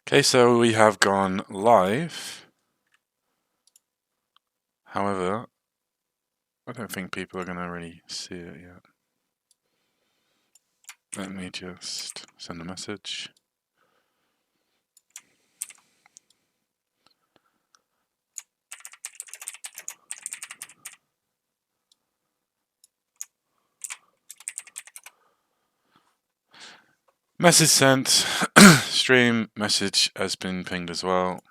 Okay, so we have gone live. However, I don't think people are going to really see it yet. Let me just send a message. Message sent. Stream message has been pinged as well.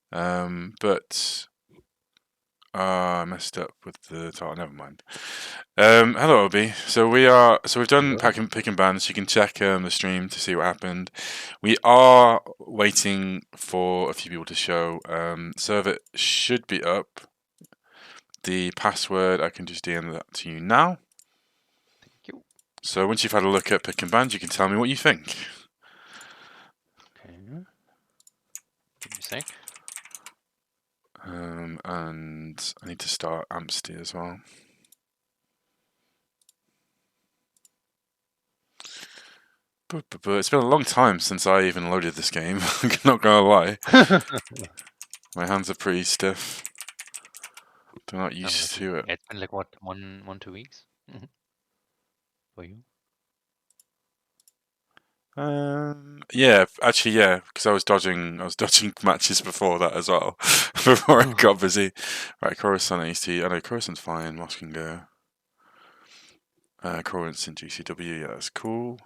But I messed up with the title. Never mind. Hello, Obi. So we've done pick and ban. So you can check the stream to see what happened. We are waiting for a few people to show. Server should be up. The password, I can just DM that to you now. Thank you. So once you've had a look at pick and ban, you can tell me what you think. Okay. Give me a sec. And I need to start Amsty as well. But it's been a long time since I even loaded this game. I'm not gonna lie. My hands are pretty stiff. They're not used to it. It's been like what, 2 weeks for you? Yeah, actually, yeah, because I was dodging matches before that as well, before I got busy. Right, Coruscant AST. I know Coruscant's fine. Moss can go. Coruscant GCW. Yeah, that's cool.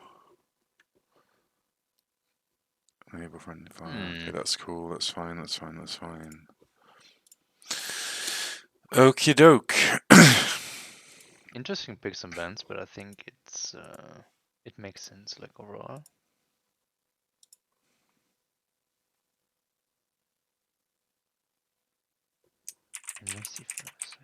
Enable friendly fire. Okay, that's cool. That's fine. That's fine. That's fine. Okie doke. Interesting picks and bans, but I think it makes sense like overall. Let me see first.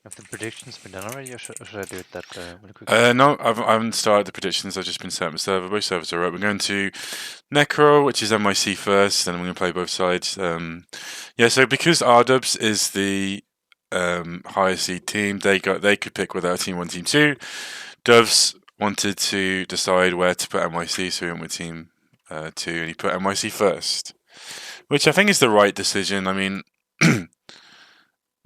Have the predictions been done already, or should I do it that really quickly? No, I haven't started the predictions. I've just been set up the server. Both servers are up. We're going to Necro, which is MIC first, then we're going to play both sides. Yeah, so because RRWS is the higher seed team, they could pick whether team 1, team 2. Doves wanted to decide where to put MIC, so he went with team 2, and he put MIC first, which I think is the right decision. I mean,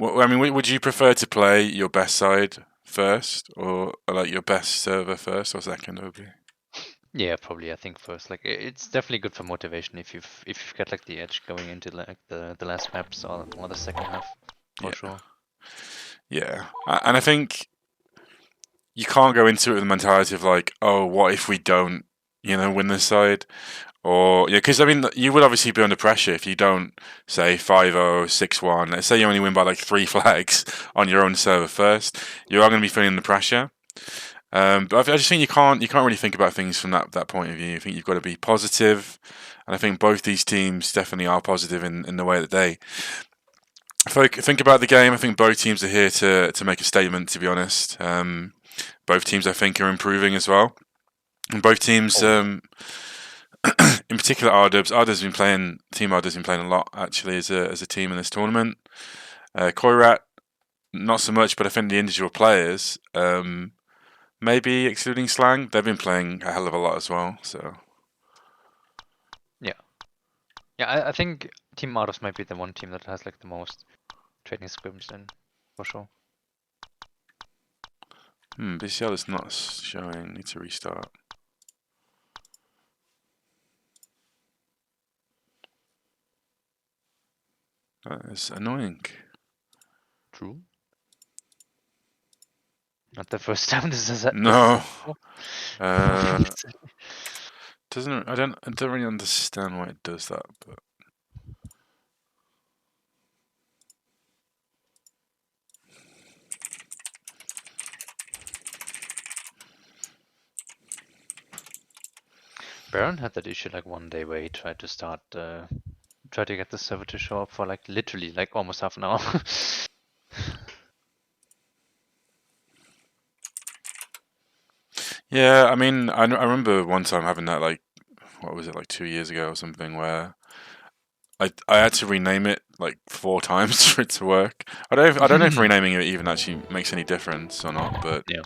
would you prefer to play your best side first, or like your best server first or second, Obi? Yeah, probably. I think first. Like it's definitely good for motivation if you've got like the edge going into like the last maps or the second half, for sure. Yeah, and I think you can't go into it with the mentality of like, oh, what if we don't, win this side? Or, yeah, because I mean, you would obviously be under pressure if you don't, say, 5-0, 6-1. Let's say you only win by like 3 flags on your own server first. You are going to be feeling the pressure. But I just think you can't really think about things from that point of view. I think you've got to be positive, and I think both these teams definitely are positive in the way that they think about the game. I think both teams are here to make a statement. To be honest, both teams I think are improving as well, and both teams. In particular, RRWS has been playing. Team RRWS has been playing a lot actually as a team in this tournament. Koirat, not so much, but I think the individual players, maybe excluding Slang, they've been playing a hell of a lot as well. So yeah, I think Team RRWS might be the one team that has like the most training scrims in, for sure. BCL is not showing. Need to restart. That is annoying. True. Not the first time this has happened. No. I don't really understand why it does that, but Baron had that issue like one day where he tried to try to get the server to show up for like literally like almost half an hour. yeah, I mean, I remember one time having that, like, what was it, like 2 years ago or something, where I had to rename it like 4 times for it to work. I don't know if renaming it even actually makes any difference or not, but Yeah.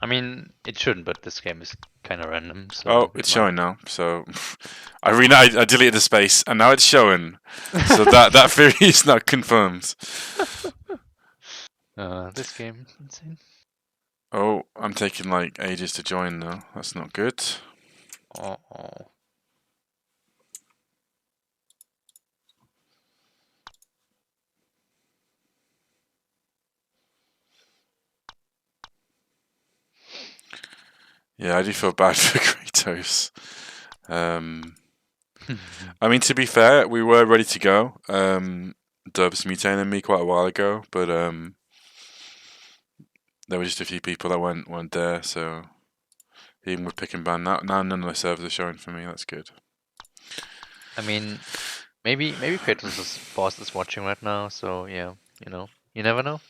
I mean, it shouldn't, but this game is kind of random, so. oh, it's showing now. So I deleted the space, and now it's showing. So that theory is not confirmed. This game is insane. Oh, I'm taking like ages to join now. That's not good. Oh. Yeah, I do feel bad for Kratos. I mean, to be fair, we were ready to go. Dubs mutated me quite a while ago, but there were just a few people that weren't there. So even with pick and ban, now none of the servers are showing for me. That's good. I mean, maybe Kratos' boss is watching right now, so yeah, you never know.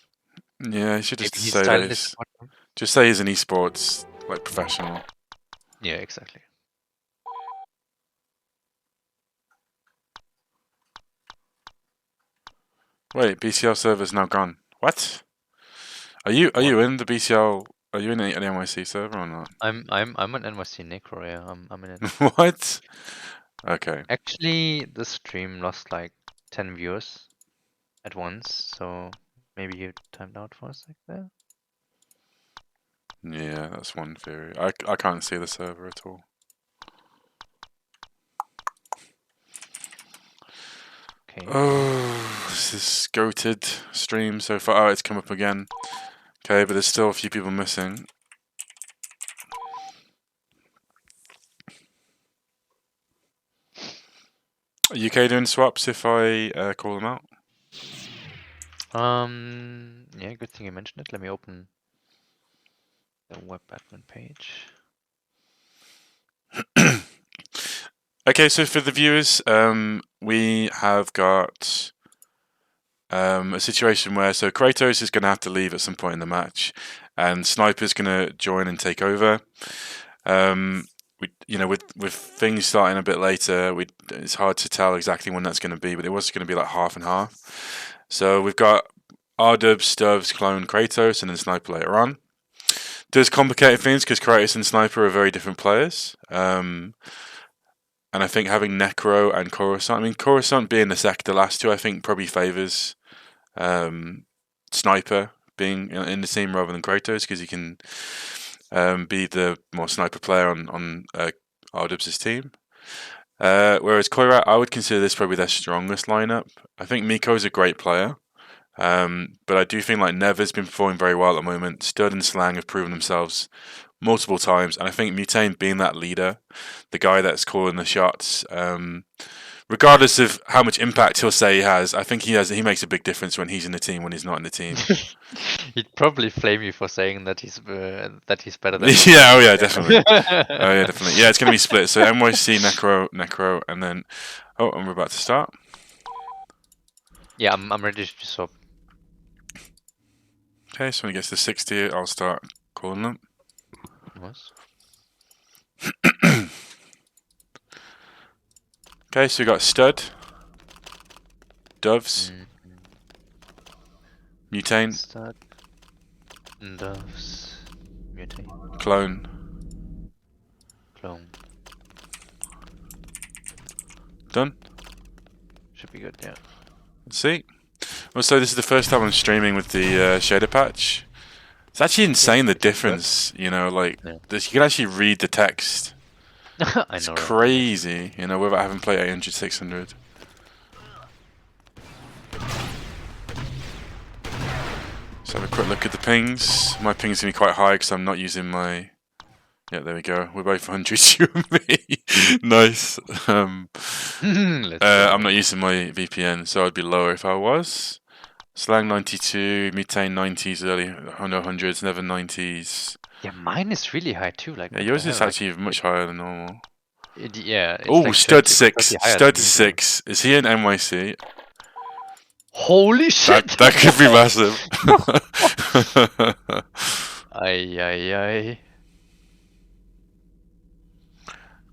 Yeah, you should just Maybe he's say silently this. supporting. Just say he's an esports like professional. Yeah, exactly. Wait, BCL server's now gone. What? Are you in the BCL? Are you in an NYC server or not? I'm an NYC Necro, yeah. I'm in it. What? Okay. Actually, the stream lost like 10 viewers at once, so maybe you timed out for a sec there. Yeah, that's one theory. I can't see the server at all. Okay. Oh, this is goated stream so far. Oh, it's come up again. Okay, but there's still a few people missing. Are you okay doing swaps if I call them out? Yeah, good thing you mentioned it. Let me open the web admin page. Okay, so for the viewers, we have got a situation where Kratos is going to have to leave at some point in the match, and Sniper's going to join and take over. With things starting a bit later, it's hard to tell exactly when that's going to be, but it was going to be like half and half. So we've got RRWS, Stubbs, Clone, Kratos, and then Sniper later on. Does complicate things because Kratos and Sniper are very different players. And I think having Necro and Coruscant being the last two, I think probably favours Sniper being in the team rather than Kratos because he can be the more sniper player on RWS' team. Whereas Koirat, I would consider this probably their strongest lineup. I think Miko's a great player, but I do think like Never's been performing very well at the moment. Stud and Slang have proven themselves multiple times, and I think Mutane being that leader, the guy that's calling the shots, regardless of how much impact he'll say he has, I think he makes a big difference when he's in the team, when he's not in the team. He'd probably flame you for saying that he's better than. Yeah, oh yeah, definitely. Oh yeah, definitely. Yeah, it's gonna be split. So NYC, Necro, and then and we're about to start. Yeah, I'm ready to swap. Okay, so when it gets to 60, I'll start calling them. Nice. Okay, so we got Stud, Doves, Mutane, Stud, Doves, Mutane, Clone, Clone. done. Should be good, yeah. Let's see. Well, so this is the first time I'm streaming with the shader patch. It's actually insane the difference, like this, you can actually read the text. It's crazy, without having played 800, 600. So have a quick look at the pings. My ping's going to be quite high because I'm not using my... Yeah, there we go. We're both 100, you and me. Nice. I'm not using my VPN, so I'd be lower if I was. Slang 92, Mutane 90s, early 100s, never 90s. Yeah, mine is really high too. Like, yeah, yours is actually much higher than normal. Oh, like Stud 6. Stud 6. Is he in NYC? Holy shit! That could be massive. Ay.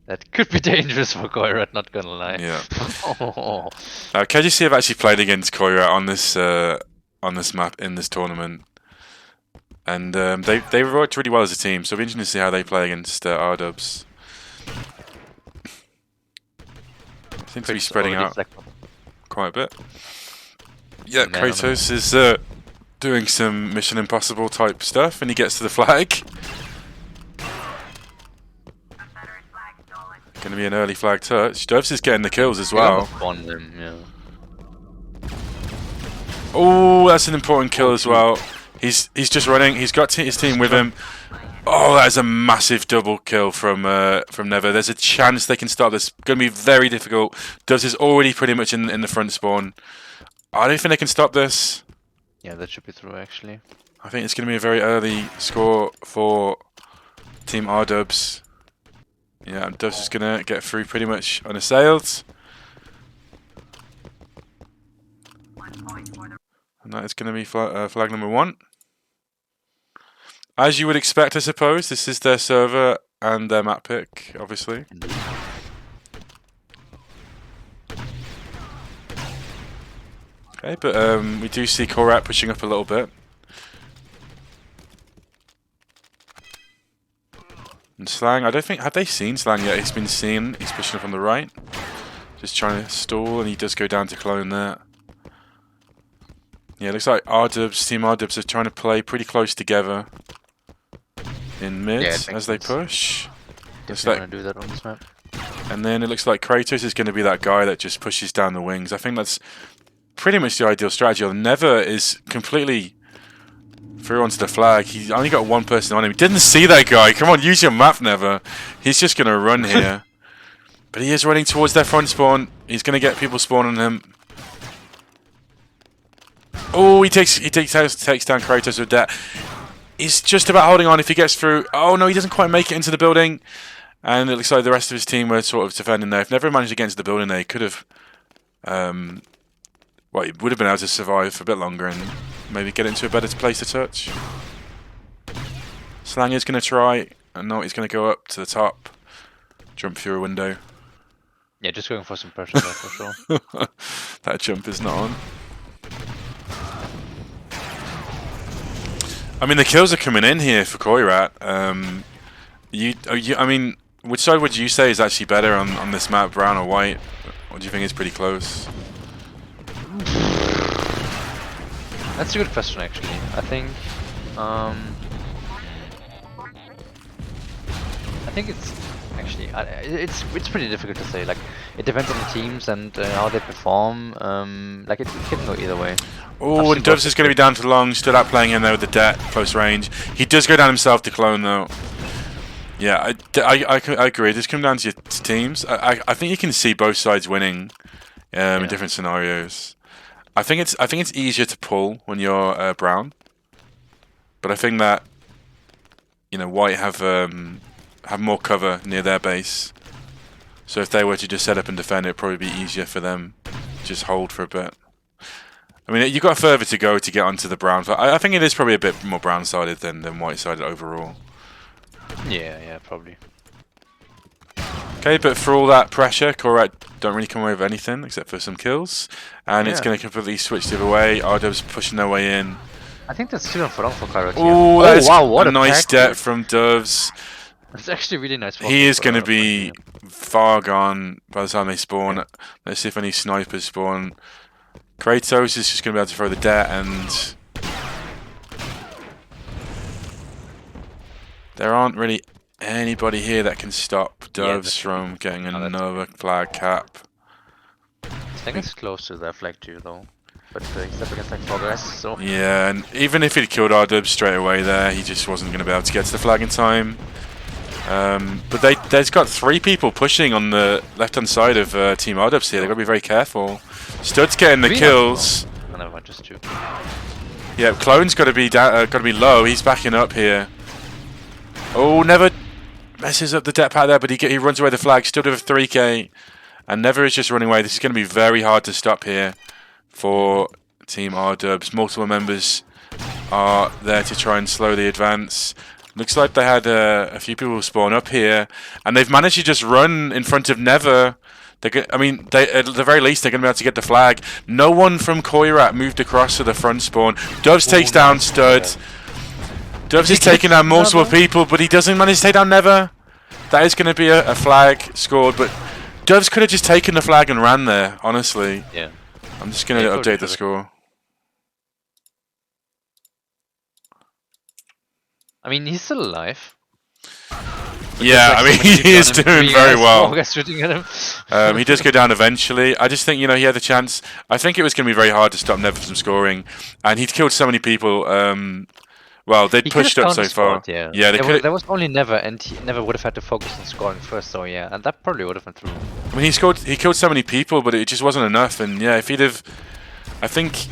That could be dangerous for Koirat, not gonna lie. Yeah. Oh. KGC have actually played against Koirat on this map in this tournament, and they worked really well as a team. So it'll be interesting to see how they play against RRWS. Seems to be spreading out quite a bit. Yeah, Kratos is doing some Mission Impossible type stuff, and he gets to the flag. Going to be an early flag touch. Dovs is getting the kills as well. Oh, that's an important kill as well. He's just running. He's got his team with him. Oh, that is a massive double kill from Never. There's a chance they can stop this. Going to be very difficult. Dovs is already pretty much in the front spawn. I don't think they can stop this. Yeah, that should be through actually. I think it's going to be a very early score for Team RRWS. Yeah, Dovs is going to get through pretty much unassailed. And that is going to be flag number 1. As you would expect, I suppose, this is their server and their map pick, obviously. Okay, but we do see Koirat pushing up a little bit. And Slang, I don't think, have they seen Slang yet? He's been seen, he's pushing up on the right. Just trying to stall, and he does go down to clone there. Yeah, it looks like Team RRWS are trying to play pretty close together in mid as they push. Looks like do that on this map. And then it looks like Kratos is going to be that guy that just pushes down the wings. I think that's pretty much the ideal strategy. Never is completely through onto the flag. He's only got one person on him. He didn't see that guy. Come on, use your map, Never. He's just going to run here. But he is running towards their front spawn. He's going to get people spawning him. Oh, he takes down Kratos with that. He's just about holding on if he gets through. Oh no, he doesn't quite make it into the building. And it looks like the rest of his team were sort of defending there. If Never managed to get into the building there, he could have... well, he would have been able to survive for a bit longer and maybe get into a better place to touch. Slang is going to try. And no, he's going to go up to the top. Jump through a window. Yeah, just going for some pressure there for sure. That jump is not on. I mean, the kills are coming in here for Koirat. I mean, which side would you say is actually better on this map, brown or white? Or do you think it's pretty close? That's a good question, actually. I think it's actually it's pretty difficult to say. Like, it depends on the teams and how they perform. Like, it can go either way. Oh, and Dovs is going to be down for long. Stood up playing in there with the Det, close range. He does go down himself to clone though. Yeah, I agree. This comes down to your teams. I think you can see both sides winning in different scenarios. I think it's easier to pull when you're brown, but I think that white have more cover near their base. So if they were to just set up and defend, it'd probably be easier for them to just hold for a bit. I mean, you've got further to go to get onto the brown. I think it is probably a bit more brown-sided than white-sided overall. Yeah, probably. Okay, but for all that pressure, Koirat don't really come away with anything except for some kills. And it's going to completely switch the other way. RRWS pushing their way in. I think that's still for Koirat. Oh, wow, what a nice Det from Dovs. It's actually really nice. He is going to be far gone by the time they spawn. Let's see if any snipers spawn. Kratos is just going to be able to throw the Det, and there aren't really anybody here that can stop Dovs from getting another flag cap. I think it's close to their flag too, though. But he's up against like progress, so... Yeah, and even if he'd killed RRWS straight away there, he just wasn't going to be able to get to the flag in time. But they've got 3 people pushing on the left-hand side of Team RRWS here. They've got to be very careful. Stud's getting the kills. Oh, never mind, just 2. Yeah, Clone's got to be low. He's backing up here. Oh, Never messes up the Det pack there, but he runs away the flag. Stud with a 3k, and Never is just running away. This is going to be very hard to stop here for Team RRWS. Multiple members are there to try and slow the advance. Looks like they had a few people spawn up here, and they've managed to just run in front of Never. I mean, at the very least, they're going to be able to get the flag. No one from Koirat moved across to the front spawn. Doves takes down nice Stud. Doves is taking down multiple people, but he doesn't manage to take down Never. That is going to be a flag scored, but Doves could have just taken the flag and ran there, honestly. Yeah. I'm just going to update the score. I mean, he's still alive. Yeah, I mean, he is doing very well. Shooting at him. He does go down eventually. I just think, he had a chance. I think it was going to be very hard to stop Never from scoring, and he'd killed so many people. Well, they'd pushed up so far. Yeah, there was only Never, and he Never would have had to focus on scoring first. So yeah, and that probably would have been through. I mean, he killed so many people, but it just wasn't enough. And yeah, if he'd have, I think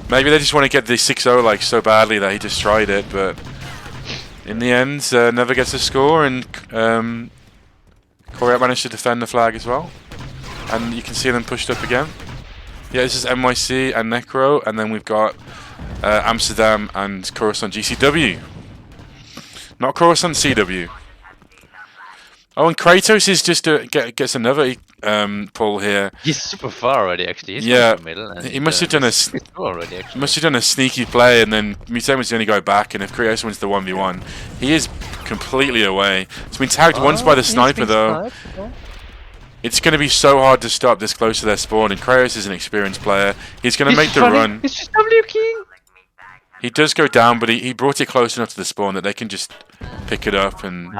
maybe they just want to get the 6-0 like so badly that he just tried it, but. In the end, Never gets a score, and Koirat managed to defend the flag as well. And you can see them pushed up again. Yeah, this is NYC and Necro, and then we've got Amsterdam and Coruscant GCW. Not Coruscant CW. Oh, and Kratos is just gets another pull here. He's super far already, actually. He's yeah, in the middle, and he must have done a sneaky play, and then Mutaman's the only guy back. And if Kratos wins the 1v1, he is completely away. It's been tagged once by the sniper though. It's going to be so hard to stop this close to their spawn, and Kratos is an experienced player. He's going to make the run. It's just W keying. He does go down, but he brought it close enough to the spawn that they can just pick it up, and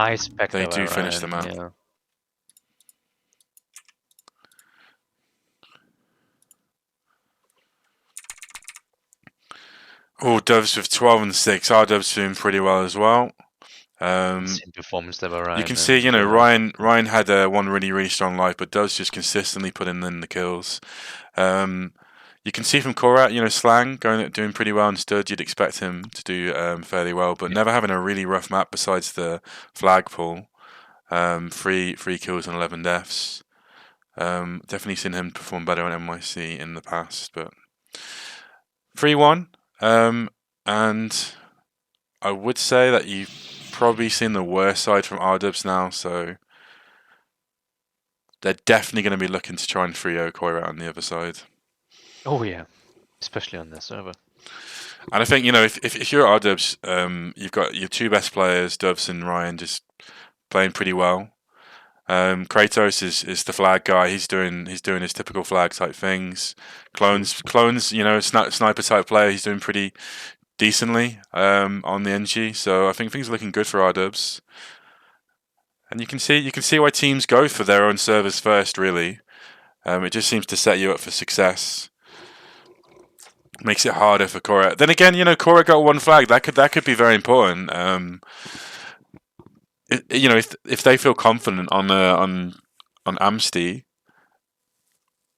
they do finish them out. Yeah. Oh, Doves with 12 and 6. Our Doves doing pretty well as well. Same performance there, Ryan. You can see, Ryan had one really strong life, but Doves just consistently putting in the kills. You can see from Koirat, Slang doing pretty well, and Stud, you'd expect him to do fairly well, but Never having a really rough map besides the flag pull. 3 kills and 11 deaths. Definitely seen him perform better on NYC in the past, but 3-1. And I would say that you've probably seen the worst side from RDubs now, so they're definitely going to be looking to try and 3-0 Koirat on the other side. Oh yeah, especially on their server. And I think, if you're RDubs, you've got your 2 best players, Dubs and Ryan, just playing pretty well. Kratos is the flag guy. He's doing his typical flag type things. Clones, sniper type player. He's doing pretty decently on the NG. So I think things are looking good for our Dubs. And you can see why teams go for their own servers first. Really, it just seems to set you up for success. Makes it harder for Koirat. Then again, Koirat got 1 flag. That could be very important. If they feel confident on Amsty,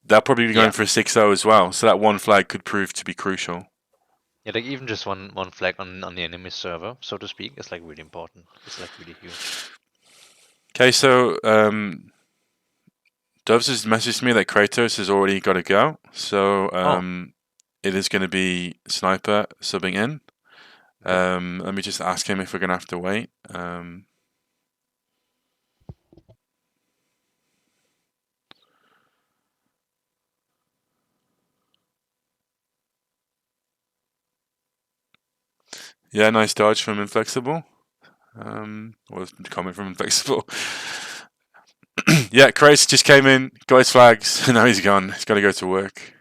they'll probably be going for a 6-0 as well. So that 1 flag could prove to be crucial. Yeah, like even just one flag on the enemy server, so to speak, is like really important. It's like really huge. Okay, so Doves has messaged me that Kratos has already got to go. So it is going to be Sniper subbing in. Let me just ask him if we're going to have to wait. Yeah, nice dodge from Inflexible. Or comment from Inflexible. Yeah, Kratos just came in, got his flags, and now he's gone. He's got to go to work.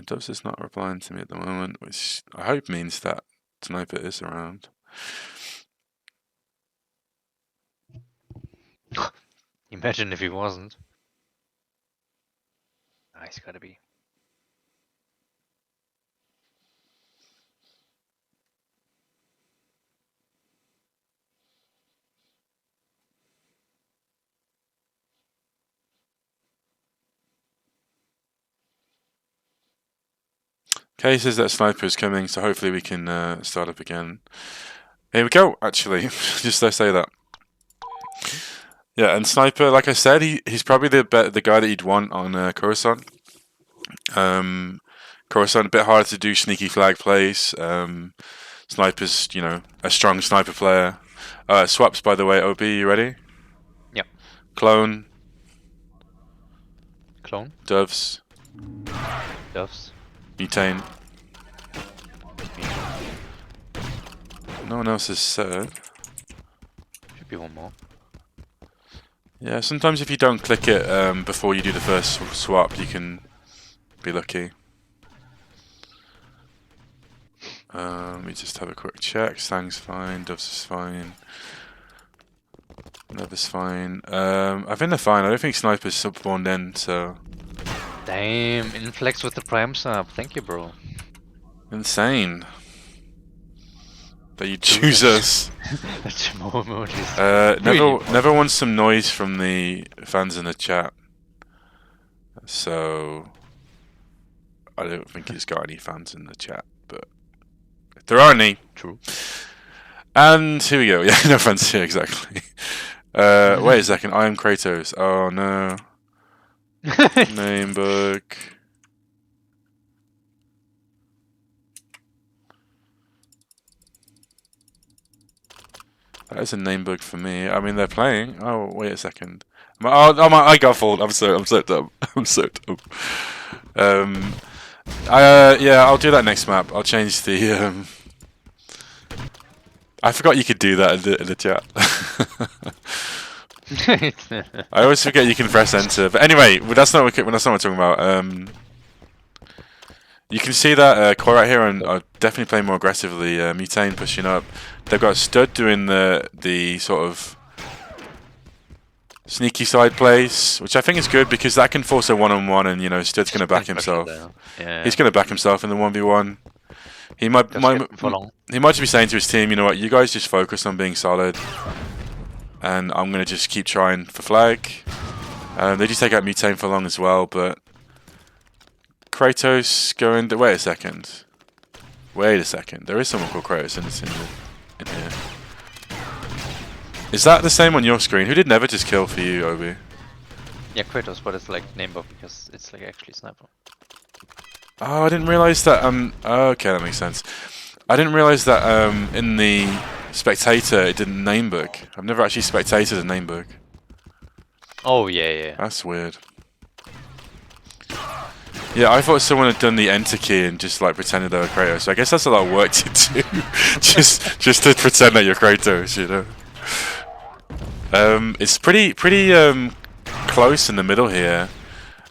Doves is not replying to me at the moment, which I hope means that Sniper is around. Imagine if he wasn't. He's gotta be. Okay, he says that Sniper is coming, so hopefully we can start up again. Here we go, actually. Just to say that. Yeah, and Sniper, like I said, he's probably the guy that you'd want on Coruscant. Coruscant a bit harder to do sneaky flag plays. Sniper's, you know, a strong sniper player. Swaps, by the way. OB, you ready? Yep. Clone. Clone. Doves. Doves. Mutane. No one else has said. Should be one more. Yeah, sometimes if you don't click it before you do the first swap, you can be lucky. Let me just have a quick check. Stang's fine, Doves is fine. Never's fine. I think they're fine. I don't think Sniper's sub-spawned in, so... Damn, Inflex with the Prime sub. Thank you, bro. Insane. That you choose us. That's more emojis. Never wants some noise from the fans in the chat. So... I don't think he's got any fans in the chat, but... If there are any... True. And here we go. Yeah, no fans here, exactly. Wait a second. I am Kratos. Oh, no. Name book. That is a name book for me. I mean, they're playing. Oh, wait a second. I got fooled. I'm so dumb. I'm so dumb. Yeah, I'll do that next map. I'll change the. I forgot you could do that in the chat. I always forget you can press enter. But anyway, that's not what we're talking about. You can see that Koirat here are definitely playing more aggressively. Mutane pushing up. They've got Stud doing the sort of sneaky side plays, which I think is good because that can force a one-on-one, and you know Stud's going to back himself. Yeah. He's going to back himself in the 1v1. He might just be saying to his team, you know what, you guys just focus on being solid, and I'm going to just keep trying for flag. They just take out Mutane for long as well, but Kratos going. Wait a second. Wait a second. There is someone called Kratos in here. Is that the same on your screen? Who did never just kill for you, Obi? Yeah, Kratos, but it's like name up because it's like actually sniper. Oh, I didn't realize that. Okay, that makes sense. I didn't realize that in the spectator it didn't name book. I've never actually spectated a name book. Oh yeah. That's weird. Yeah, I thought someone had done the enter key and just like pretended they were Kratos. So I guess that's a lot of work to do, just to pretend that you're Kratos, you know. It's pretty close in the middle here.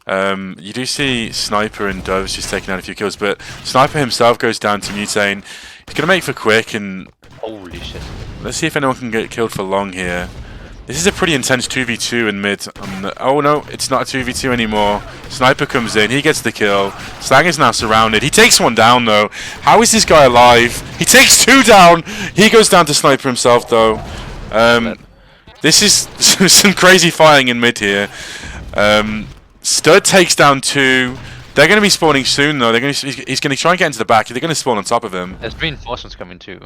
You do see Sniper and Doves just taking out a few kills, but Sniper himself goes down to Mutane. He's gonna make for quick, and holy shit! Let's see if anyone can get killed for long here. This is a pretty intense 2v2 in mid. Oh no, it's not a 2v2 anymore. Sniper comes in, he gets the kill. Slang is now surrounded. He takes one down though. How is this guy alive? He takes two down. He goes down to Sniper himself though. This is some crazy fighting in mid here. Stud takes down two. They're going to be spawning soon though. He's going to try and get into the back. They're going to spawn on top of him. There's reinforcements coming too.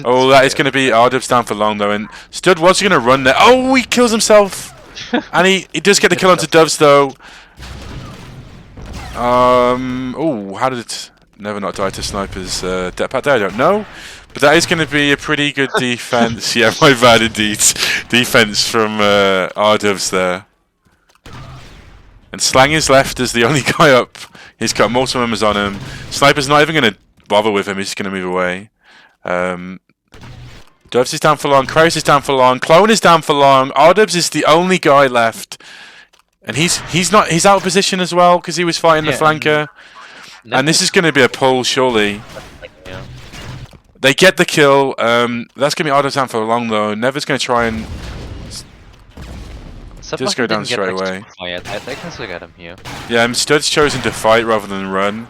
Oh, that is going to be RRWS down for long though. And Stud was going to run there. Oh, he kills himself. And he does get the kill onto Doves though. Oh, how did it never not die to Sniper's jetpack there? I don't know. But that is going to be a pretty good defense. Yeah, my bad indeed. Defense from RRWS there. And Slang is left as the only guy up. He's got multiple members on him. Sniper's not even going to bother with him. He's just going to move away. Doves is down for long. Kraus is down for long. Clone is down for long. RRWS is the only guy left. And he's out of position as well because he was fighting the flanker. And this is going to be a pull, surely. Yeah. They get the kill. That's going to be RRWS down for long, though. Never's going to try and just go down straight away. I can still get him here. Yeah, Stud's chosen to fight rather than run.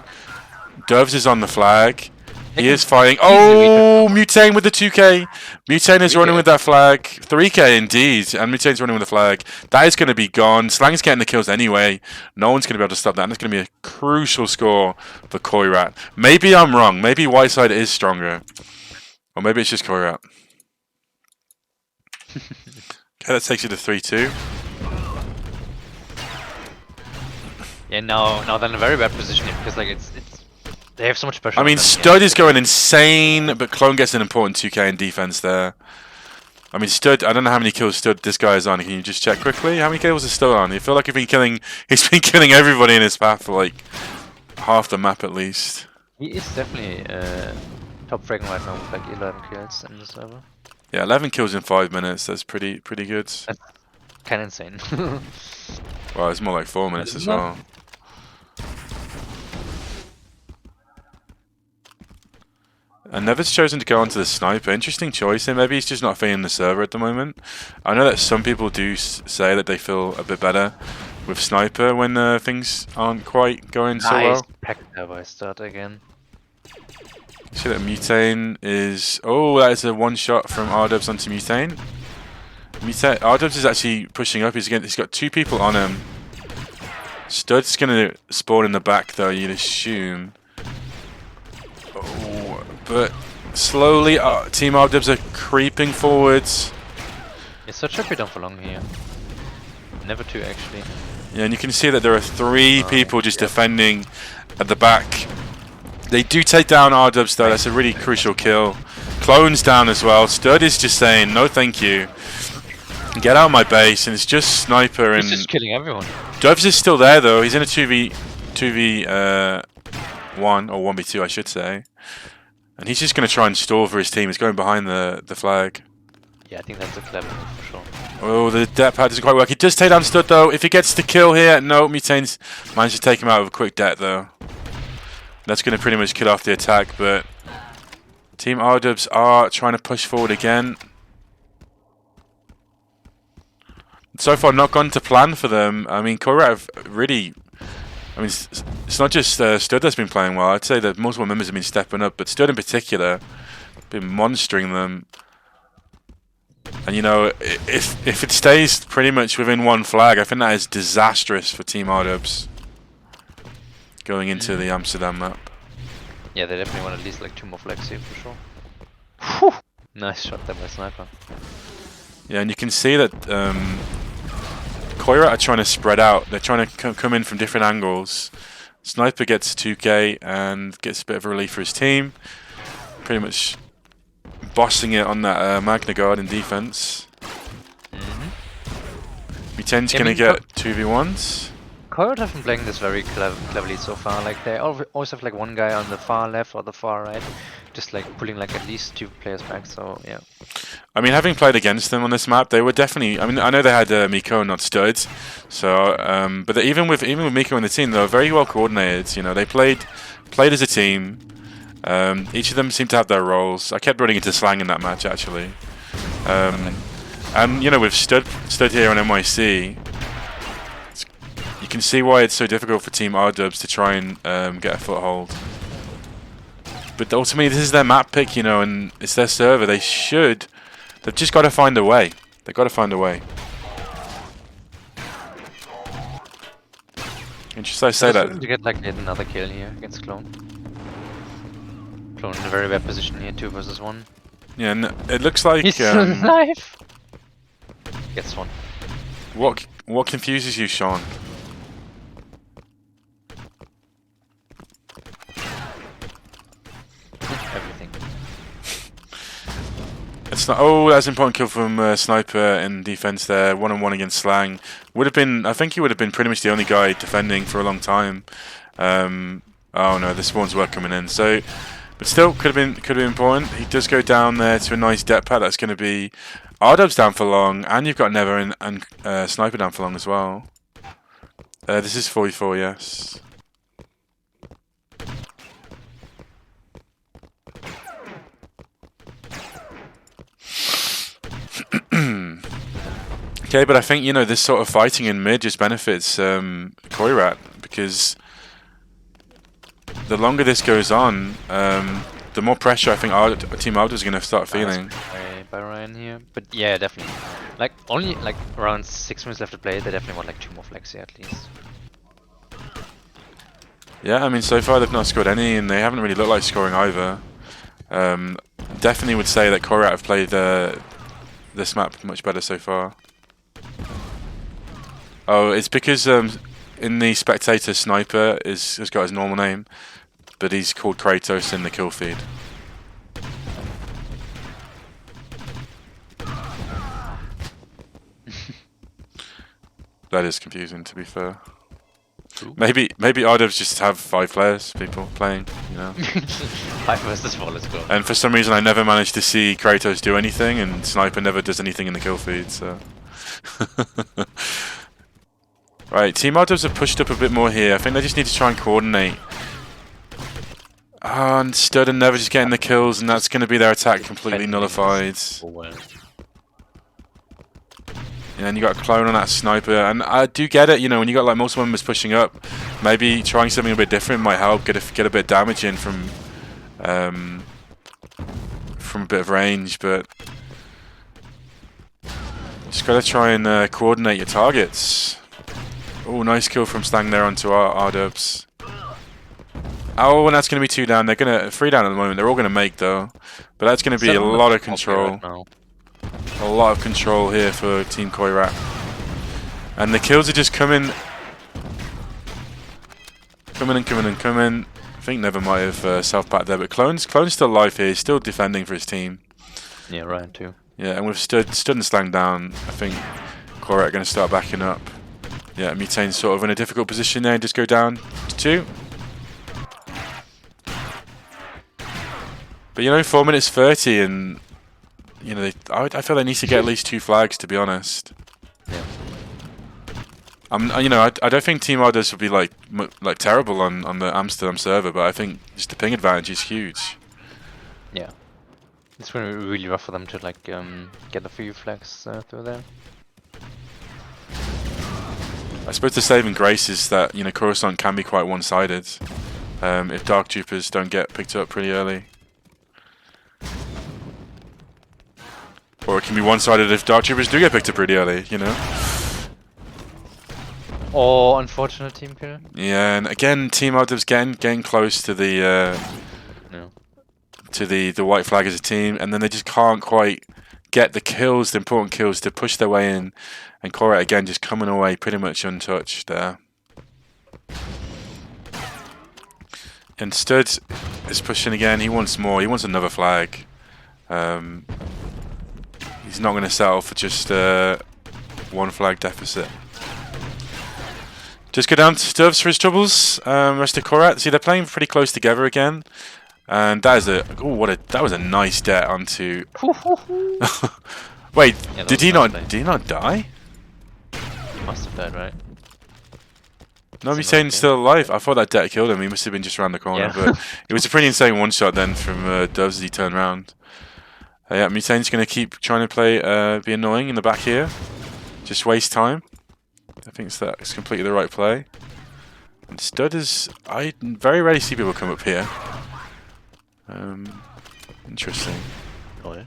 Doves is on the flag. He is fighting. Oh, Mutane with the 2k. Mutane is running with that flag. 3k indeed. And Mutane's running with the flag. That is going to be gone. Slang's getting the kills anyway. No one's going to be able to stop that. And it's going to be a crucial score for Koirat. Maybe I'm wrong. Maybe Whiteside is stronger. Or maybe it's just Koirat. Okay, that takes you to 3-2. Yeah, now they're in a very bad position because like it's They have so much pressure I on mean, them. Stud is going insane, but Clone gets an important 2k in defense there. I mean, Stud, I don't know how many kills Stud this guy is on. Can you just check quickly? How many kills is Stud on? I feel like he's been killing everybody in his path for like half the map at least. He is definitely top fragging right now with like 11 kills in the server. Yeah, 11 kills in 5 minutes. That's pretty good. That's kind of insane. Well, it's more like 4 minutes as well. And Never's chosen to go onto the sniper. Interesting choice here. Maybe he's just not feeling the server at the moment. I know that some people do say that they feel a bit better with sniper when things aren't quite going so well. Packed there by Start again. See that Mutane is... Oh, that is a one-shot from RRWS onto Mutane. RRWS is actually pushing up. He's got 2 people on him. Stud's going to spawn in the back, though, you'd assume. Oh, but slowly, Team RRWS are creeping forwards. It's such a bit down for long here. Never 2, actually. Yeah, and you can see that there are 3 people just defending at the back. They do take down RRWS though, that's a really crucial kill. Clone's down as well. Stud is just saying, no thank you. Get out of my base, and it's just Sniper and... He's just killing everyone. Dubs is still there though, he's in a 2v1, or 1v2 I should say. And he's just going to try and stall for his team, he's going behind the flag. Yeah, I think that's a clever move for sure. Oh, the death pad doesn't quite work. He does take down Stud though. If he gets the kill here, no, Mutane's managed to take him out with a quick death though. That's going to pretty much kill off the attack, but Team RRWS are trying to push forward again. So far, not gone to plan for them. I mean, Koirat have really... I mean, it's not just Stud that's been playing well. I'd say that multiple members have been stepping up, but Stud in particular, been monstering them. And you know, if it stays pretty much within one flag, I think that is disastrous for Team RRWS going into the Amsterdam map. Yeah, they definitely want at least like 2 more flags here for sure. Whew! Nice shot there by Sniper. Yeah, and you can see that Koirat are trying to spread out. They're trying to come in from different angles. Sniper gets 2k and gets a bit of a relief for his team. Pretty much bossing it on that Magna Guard in defense. Mutane's going to get 2v1s. Koirat have been playing this very cleverly so far. Like they always have like one guy on the far left or the far right, just like pulling like at least 2 players back. So yeah. I mean, having played against them on this map, they were definitely. I mean, I know they had Miko, not Studs. So, but even with Miko in the team, they were very well coordinated. You know, they played as a team. Each of them seemed to have their roles. I kept running into slang in that match actually. And you know, with Stud here on NYC. You can see why it's so difficult for Team RRWS to try and get a foothold. But ultimately, this is their map pick, you know, and it's their server. They've just got to find a way. They've got to find a way. Interesting I say that. To get like another kill here against Clone. Clone in a very bad position here, 2 versus 1. Yeah, and it looks like... He's alive! Gets 1. What confuses you, Sean? Everything. It's not. Oh, that's an important kill from Sniper in defense there. 1-on-1 against Slang. Would have been. I think he would have been pretty much the only guy defending for a long time. Oh no, the spawns were coming in. So, but still, could have been important. He does go down there to a nice depth pad. That's going to be RRWS down for long, and you've got Never and Sniper down for long as well. This is 44, yes. Okay, but I think, you know, this sort of fighting in mid just benefits Koirat, because the longer this goes on, the more pressure I think Team RRWS is going to start feeling. By Ryan here, but yeah, definitely. Like only like around 6 minutes left to play. They definitely want like 2 more flags here at least. Yeah, I mean, so far they've not scored any, and they haven't really looked like scoring either. Definitely would say that Koirat have played this map much better so far. Oh, it's because in the spectator Sniper has got his normal name, but he's called Kratos in the kill feed. That is confusing, to be fair. Ooh. Maybe RRWS just have 5 players, people playing, you know. 5 versus 4, let's go. And for some reason I never managed to see Kratos do anything, and Sniper never does anything in the kill feed, so... Right, Team RRWS have pushed up a bit more here. I think they just need to try and coordinate. And Stud and Never just getting the kills, and that's going to be their attack completely nullified. And then you got a clone on that Sniper, and I do get it, you know, when you got like multiple members pushing up, maybe trying something a bit different might help, get a bit of damage in from a bit of range, but just gotta try and coordinate your targets. Oh, nice kill from Stang there onto our RRWS. Oh, and that's gonna be 2 down. They're gonna 3 down at the moment. They're all gonna make though, but that's gonna be a lot of control. A lot of control here for Team Koirat. And the kills are just coming. Coming. I think Never might have self-backed there, but Clone's still alive here. He's still defending for his team. Yeah, Ryan too. Yeah, and we've stood and Slang down. I think Koirat are going to start backing up. Yeah, Mutane's sort of in a difficult position there. Just go down to 2. But you know, 4 minutes 30 and... You know, I feel they need to get at least 2 flags, to be honest. Yeah. You know, I don't think Team RRWS would be like terrible on the Amsterdam server, but I think just the ping advantage is huge. Yeah. It's going to be really rough for them to like get a few flags through there. I suppose the saving grace is that, you know, Coruscant can be quite one-sided if Dark Troopers don't get picked up pretty early. Or it can be one-sided if Dark Troopers do get picked up pretty early, you know? Oh, unfortunate team kill. Yeah, and again, Team RRWS getting close to the the white flag as a team, and then they just can't quite get the kills, the important kills, to push their way in. And Koirat again just coming away pretty much untouched there. And Stud is pushing again. He wants more. He wants another flag. He's not going to settle for just 1 flag deficit. Just go down to Stubbs for his troubles. Rest of Koirat. See, they're playing pretty close together again. And that is that was a nice debt onto. Wait, yeah, did he not die? He must have died, right? No, he's saying still alive. I thought that debt killed him. He must have been just around the corner. Yeah. But it was a pretty insane one-shot then from Doves as he turned around. Yeah, Mutane's going to keep trying to play, be annoying in the back here. Just waste time. I think that's completely the right play. And Stud is... I very rarely see people come up here. Interesting. Oh, yeah.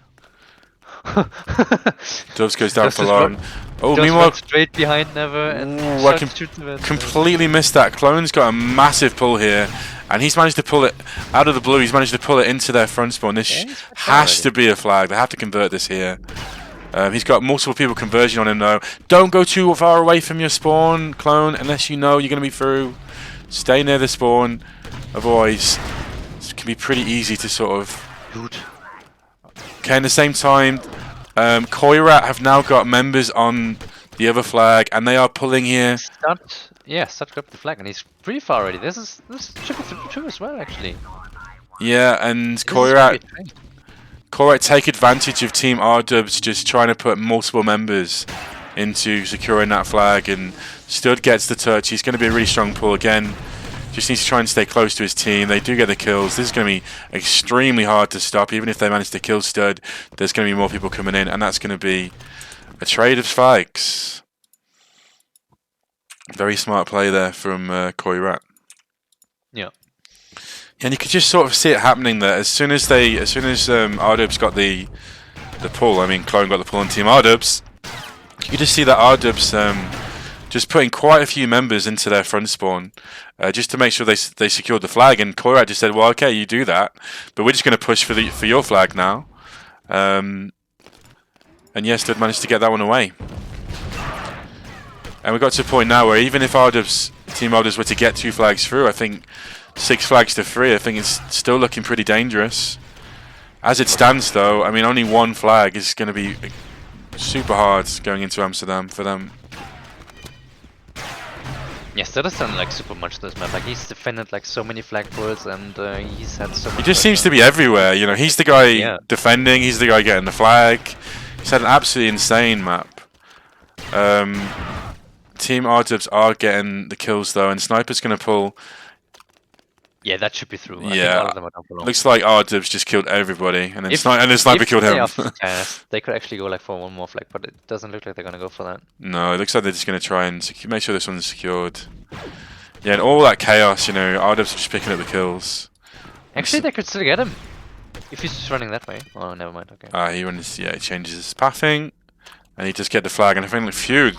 Doves goes down for long. Oh, meanwhile, straight behind Never and I completely missed that. Clone's got a massive pull here, and he's managed to pull it out of the blue. He's managed to pull it into their front spawn. This has to be a flag. They have to convert this here. He's got multiple people converging on him though. Don't go too far away from your spawn, Clone, unless you know you're going to be through. Stay near the spawn, otherwise it can be pretty easy to sort of loot. Okay, at the same time, Koirat have now got members on the other flag, and they are pulling here. Stud got the flag, and he's pretty far already. This should be true as well, actually. Yeah, and Koirat take advantage of Team RRWS just trying to put multiple members into securing that flag, and Stud gets the touch. He's going to be a really strong pull again. Just needs to try and stay close to his team. They do get the kills. This is going to be extremely hard to stop. Even if they manage to kill Stud, there's going to be more people coming in, and that's going to be a trade of flags. Very smart play there from Koirat. Yeah. And you could just sort of see it happening there. As soon as RRWS got the pull, I mean Clone got the pull on Team RRWS, you could just see that RRWS just putting quite a few members into their front spawn just to make sure they secured the flag. And Koirat just said, well, okay, you do that, but we're just going to push for your flag now. And yes, Stud managed to get that one away. And we got to a point now where even if Team RRWS were to get 2 flags through, I think 6 flags to 3. I think it's still looking pretty dangerous. As it stands, though, I mean, only 1 flag is going to be super hard going into Amsterdam for them. Yeah, Stud has done like super much this map. Like he's defended like so many flag poles, and he's had so much. He just seems to be everywhere. You know, he's the guy defending. He's the guy getting the flag. He's had an absolutely insane map. Team RRWS are getting the kills though, and Sniper's going to pull. Yeah, that should be through. Yeah, I think all of them are down below. Looks like RRWS just killed everybody, and then Sniper killed him. They could actually go like for 1 more flag, but it doesn't look like they're gonna go for that. No, it looks like they're just going to try and make sure this one's secured. Yeah, and all that chaos, you know, RRWS are just picking up the kills. Actually, they could still get him if he's just running that way. Oh, never mind. Okay. He changes his pathing, and he just get the flag. And I think like, phew,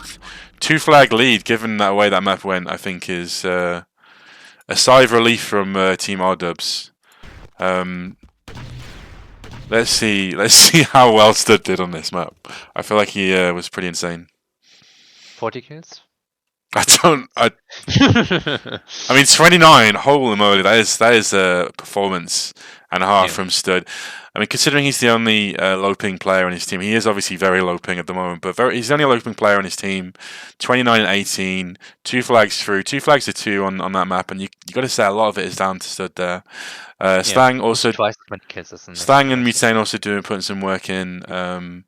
2 flag lead, given that way that map went, I think is a sigh of relief from Team RRWS. Let's see how well Stud did on this map. I feel like he was pretty insane. 40 kills. I mean 29. Holy moly, that is a performance and a half from Stud. I mean, considering he's the only low ping player on his team, he is obviously very low ping at the moment, but he's the only low ping player on his team. 29 and 18, 2 flags through, 2 flags to 2 on that map, and you got to say a lot of it is down to Stud there. Stang also twice as many kills as Stang and Mutane also putting some work in, and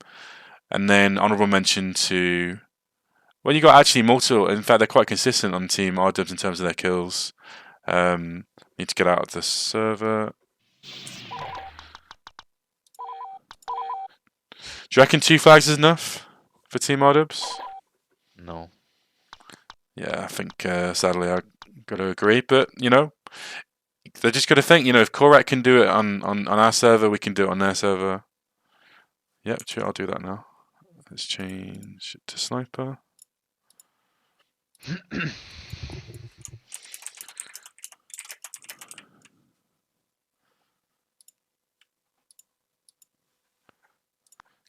then honourable mention to. Well, you got actually multiple. In fact, they're quite consistent on Team RRWS in terms of their kills. Need to get out of the server. Do you reckon 2 flags is enough for Team RRWS? No. Yeah, I think sadly I got to agree. But you know, they're just got to think. You know, if Koirat can do it on our server, we can do it on their server. Yep, sure, I'll do that now. Let's change it to Sniper.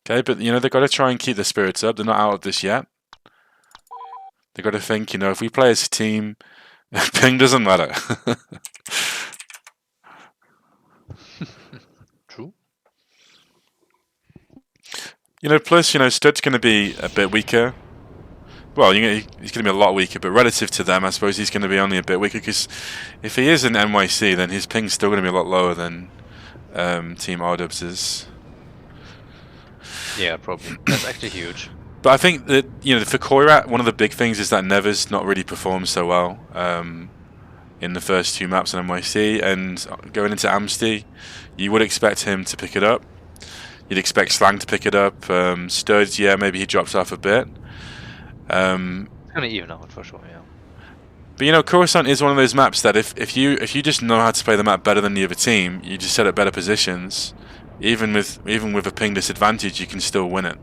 Okay, but you know they've got to try and keep their spirits up. They're not out of this yet. They've got to think, you know, if we play as a team, ping doesn't matter. True. You know, plus, you know, Stud's going to be a bit weaker. Well, he's going to be a lot weaker, but relative to them, I suppose he's going to be only a bit weaker, because if he is in NYC, then his ping's still going to be a lot lower than Team RRWS is. Yeah, probably. That's actually huge. But I think that, you know, for Koirat, one of the big things is that Never's not really performed so well in the first 2 maps on NYC, and going into Amsty, you would expect him to pick it up. You'd expect Slang to pick it up. Stud, yeah, maybe he drops off a bit. It's gonna even out for sure, yeah. But you know, Coruscant is one of those maps that if you just know how to play the map better than the other team, you just set up better positions. Even with a ping disadvantage, you can still win it.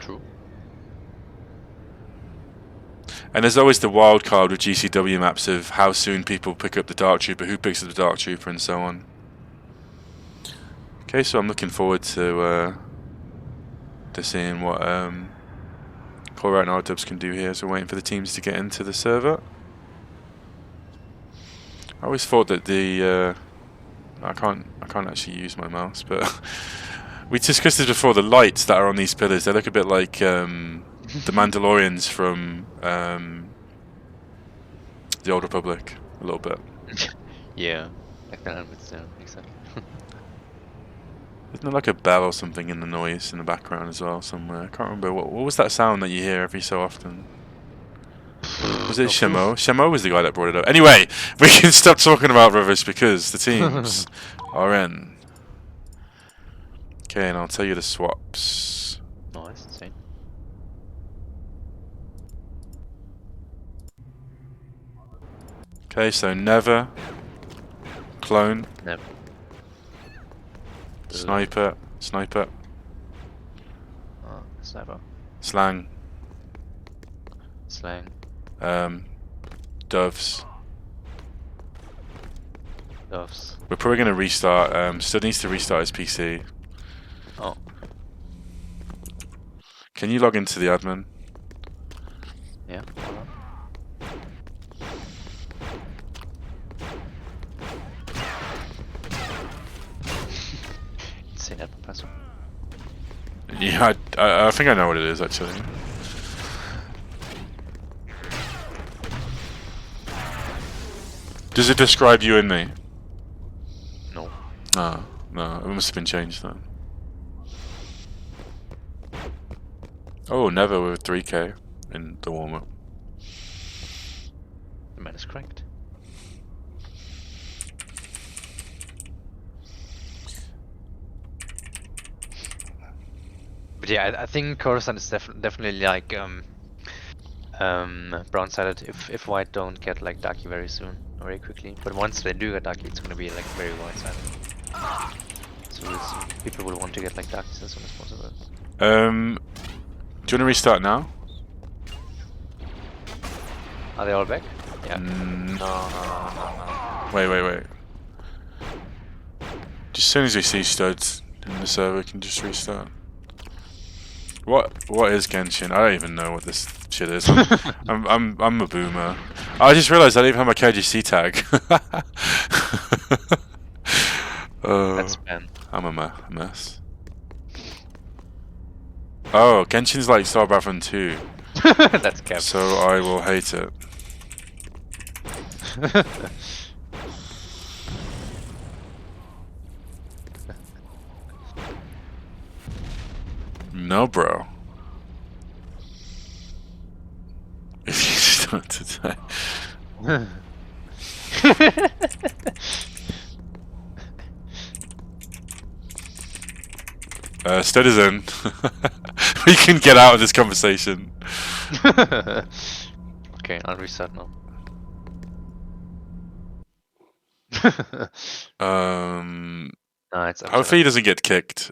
True. And there's always the wild card with GCW maps of how soon people pick up the Dark Trooper, who picks up the Dark Trooper, and so on. Okay, so I'm looking forward to seeing what Koirat and RRWS can do here. So waiting for the teams to get into the server. I always thought that the I can't actually use my mouse, but we discussed this before. The lights that are on these pillars, they look a bit like the Mandalorians from the Old Republic, a little bit. Yeah, like the helmets, yeah, exactly. Isn't there like a bell or something in the noise in the background as well somewhere? I can't remember. What was that sound that you hear every so often? Was it Shamo? Shamo was the guy that brought it up. Anyway, we can stop talking about rivers because the teams are in. Okay, and I'll tell you the swaps. Nice, insane. Okay, so Never, Clone, Never. Sniper, Sniper. Slang, Doves. We're probably going to restart. Stud needs to restart his PC. Oh. Can you log into the admin? Yeah. insane head professor. Yeah, I think I know what it is actually. Does it describe you and me? No. No, no, it must have been changed then. Oh, never with 3k in the warm-up. The man is correct. But yeah, I think Coruscant is definitely like brown-sided if white don't get like Darky very soon, or very quickly. But once they do get Darky, it's gonna be like very white-sided. So we'll see. People will want to get like Darkies as soon as possible. Do you want to restart now? Are they all back? Yeah. No. Wait. Just as soon as we see studs in the server, we can just restart. What is Genshin? I don't even know what this shit is. I'm a boomer. I just realised I don't even have my KGC tag. That's Ben. I'm a mess. Oh, Genshin's like Star Battlefront 2. That's cap. So I will hate it. No, bro. If you start to say. Stud is in. We can get out of this conversation. Okay, I'll restart now. No, it's Hopefully he doesn't get kicked.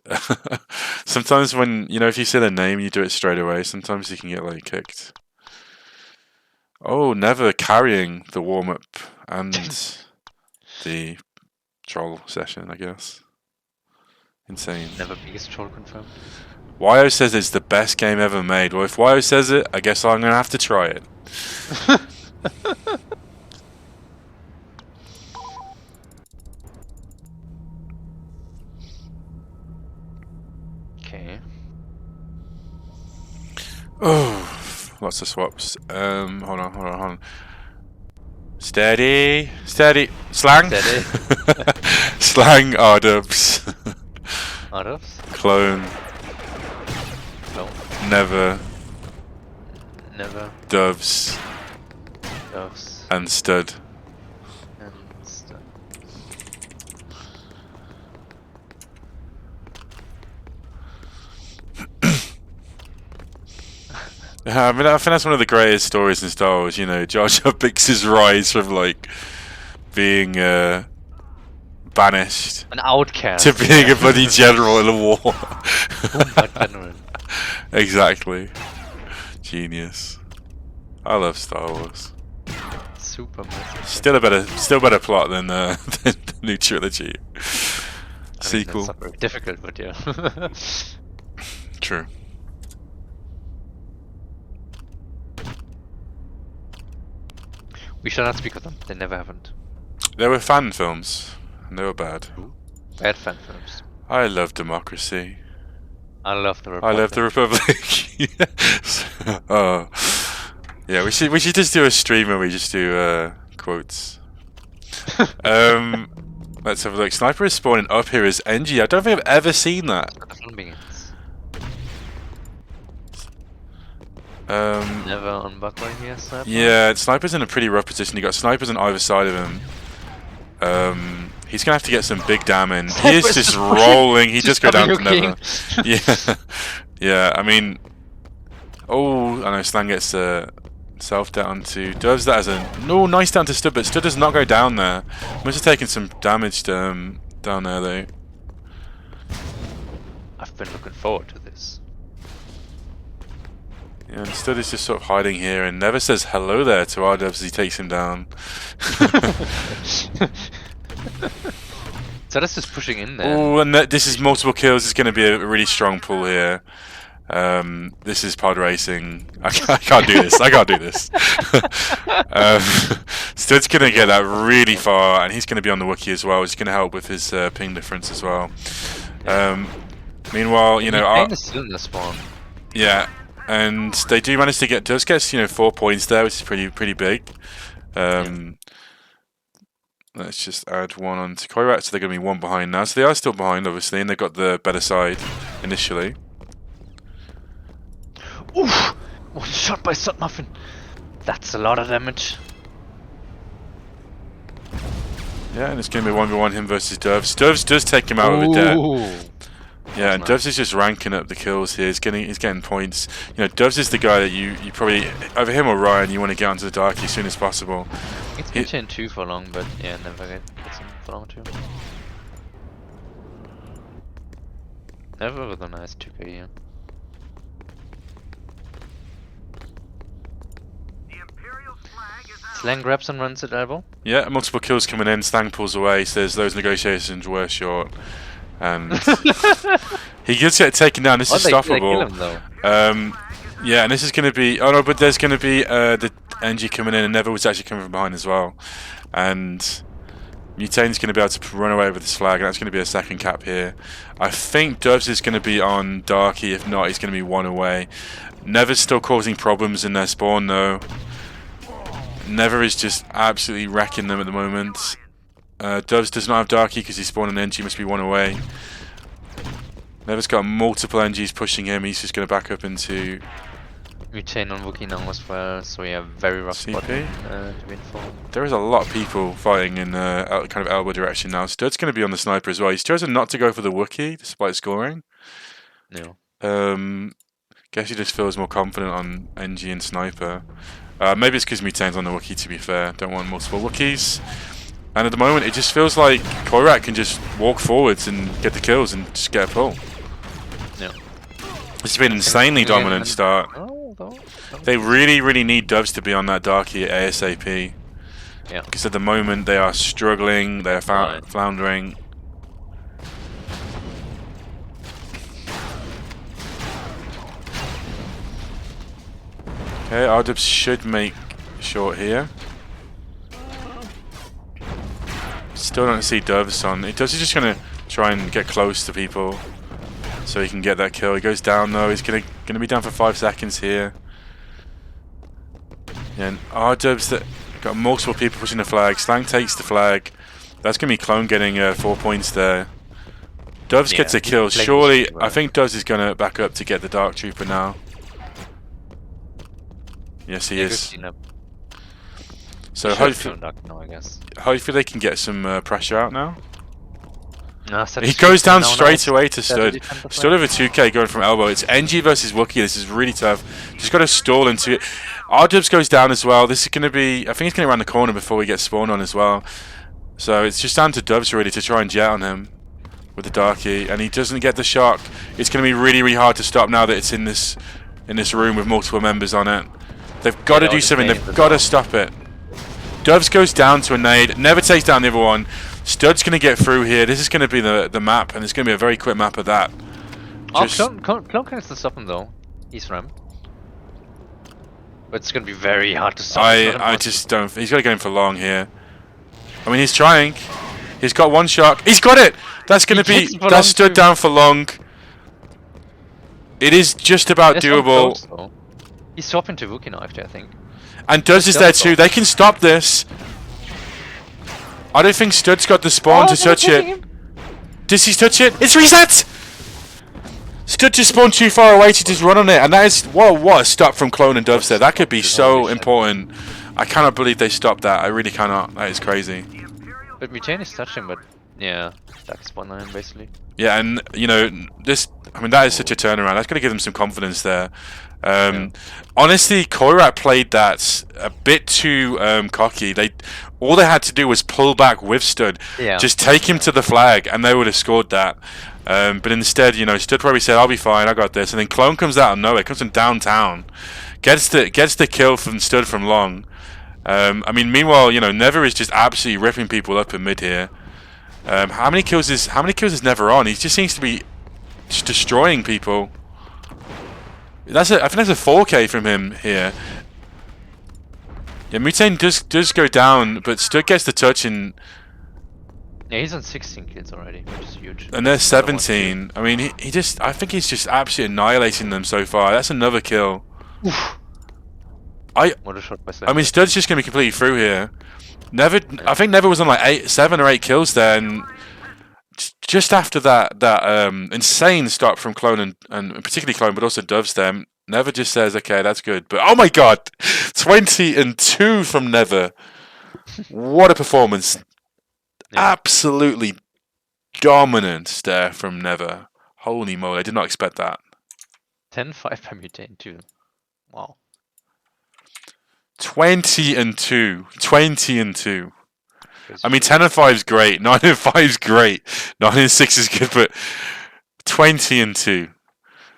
Sometimes when, if you say the name, you do it straight away. Sometimes you can get, like, kicked. Oh, never carrying the warm-up and the troll session, I guess. Insane. Never biggest troll confirmed. YO says it's the best game ever made. Well, if YO says it, I guess I'm going to have to try it. Okay. Oh, lots of swaps. Hold on. Steady. Slang. Steady. Slang. RDubs. RRWS? Clone. No. Never. Doves. And stud. And stud. I mean, I think that's one of the greatest stories in Star Wars. Jar Jar Binks' rise from like being banished, An outcast, to being a bloody general in a war. General. Exactly. Genius. I love Star Wars. Super massive. Still better plot than the new trilogy. Sequel. That's not very difficult, but yeah. True. We shall not speak of them. They never happened. They were fan films, and they were bad. Bad fan films. I love democracy. I love the Republic. I love the Republic. Yes. Oh, yeah. We should just do a stream where we just do quotes. Let's have a look. Sniper is spawning up here as NG. I don't think I've ever seen that. Never on buckling here, Sniper. Yeah, Sniper's in a pretty rough position. You got snipers on either side of him. He's gonna have to get some big damn in. He is just rolling. He just go down to never. Yeah. I mean, oh, I know Slang gets self down to does that as a nice down to Stud, but Stud does not go down there. Must have taken some damage down there though. I've been looking forward to this. Yeah, and Stud is just sort of hiding here and never says hello there to RDubs as he takes him down. So that's just pushing in there. Oh, and this is multiple kills. It's going to be a really strong pull here. This is pod racing. I can't do this. I can't do this. Stud's going to get that really far, and he's going to be on the Wookiee as well. It's going to help with his ping difference as well. Meanwhile, you know, Mutane is still in the spawn. yeah, and they do manage to get 4 points there, which is pretty big. Let's just add one on to Koirat, so they're going to be one behind now. So they are still behind, obviously, and they've got the better side initially. Oof! One shot by Muffin. That's a lot of damage. Yeah, and it's going to be 1v1 him versus Dovs. Dovs does take him out with a debt. Yeah, and Dovs is just ranking up the kills here. He's getting points. You know, Dovs is the guy that you probably, over him or Ryan, you want to get onto the dark as soon as possible. It's been chain 2 for long, but yeah, never gets him for long too. Never with a nice 2k here. Slang grabs and runs at elbow. Yeah, multiple kills coming in. Slang pulls away, says those negotiations were short. And he gets taken down. This is stoppable. Yeah, and this is going to be. Oh no, but there's going to be the NG coming in, and Never was actually coming from behind as well. And Mutane's going to be able to run away with this flag, and that's going to be a second cap here. I think Dubs is going to be on Darky. If not, he's going to be one away. Never's still causing problems in their spawn though. Never is just absolutely wrecking them at the moment. Dubs does not have Darky because he's spawned an NG, must be one away. Never's got multiple NGs pushing him, he's just going to back up into... Mutane on Wookiee now as well, so yeah, very rough spot to win for. There is a lot of people fighting in kind of elbow direction now. Stud's going to be on the sniper as well. He's chosen not to go for the Wookiee despite scoring. No. Guess he just feels more confident on NG and sniper. Maybe it's because Mutane's on the Wookiee, to be fair. Don't want multiple Wookiees. And at the moment, it just feels like Koirat can just walk forwards and get the kills and just get a pull. Yeah. This has been an insanely dominant start. They really need Dubs to be on that Darky ASAP. Yeah. Because at the moment, they are struggling, they are floundering. Okay, RDubs should make short here. Still don't see Dubs on. Dubs is just going to try and get close to people so he can get that kill. He goes down though. He's going to be down for 5 seconds here. Yeah, and RDubs that got multiple people pushing the flag. Slang takes the flag. That's going to be Clone getting 4 points there. Dubs gets a kill. Surely, I think Dubs is going to back up to get the Dark Trooper now. Yes, he is. So hopefully they can get some pressure out now. No, he goes down straight away to Stud. Stud over 2k going from elbow. It's NG versus Wookiee. This is really tough. Just got to stall into it. RDubs goes down as well. This is going to be... I think he's going to run the corner before we get spawned on as well. So it's just down to Dubs really to try and jet on him with the Darky. And he doesn't get the shock. It's going to be really hard to stop now that it's in this room with multiple members on it. They've got to do something. They've got to stop it. Dubs goes down to a nade. Never takes down the other one. Stud's going to get through here. This is going to be the map, and it's going to be a very quick map of that. Clone can still stop him though. He's rammed. But it's going to be very hard to stop. I just don't... He's got to go in for long here. I mean, he's trying. He's got one shot. He's got it! That's going to be... That's Stud down for long. It is just about doable. Close, he's swapping to Wookiee now after, I think. And Dubs is there too. They can stop this. I don't think Stud's got the spawn to touch it. Does he touch it? It's reset! Stud just spawned too far away to just run on it. And that is... What a stop from Clone and Dubs there. That could be so important. I cannot believe they stopped that. I really cannot. That is crazy. But Mutane is touching, but... Yeah. Dark spawn on him, basically. Yeah, and, you know, this... I mean, that is such a turnaround. That's going to give them some confidence there. Honestly, Koirat played that a bit too cocky. All they had to do was pull back with Stud, just take him to the flag, and they would have scored that. But instead, you know, Stud probably said, "I'll be fine, I got this." And then Clone comes out of nowhere, comes from downtown, gets the kill from Stud from long. I mean, meanwhile, you know, Never is just absolutely ripping people up in mid here. How many kills is Never on? He just seems to be just destroying people. I think that's a 4k from him here. Yeah, Mutane does go down, but Stud gets the touch and Yeah, he's on 16 kills already, which is huge. And they're That's another one. 17. I mean, he just, I think he's just absolutely annihilating them so far. That's another kill. Oof. I What a shot by I mean, Slender. Stud's just going to be completely through here. I think Never was on like 7 or 8 kills there, and just after that insane start from Clone and particularly Clone, but also Doves there, Never just says, okay, that's good. But oh my god, 20-2 from Never. What a performance. Yeah. Absolutely dominant there from Never. Holy moly, I did not expect that. 10-5 by Mutane too. Wow. 20-2. 20-2. Crazy I mean, shit. 10-5 is great. 9-5 is great. 9-6 is good, but 20-2.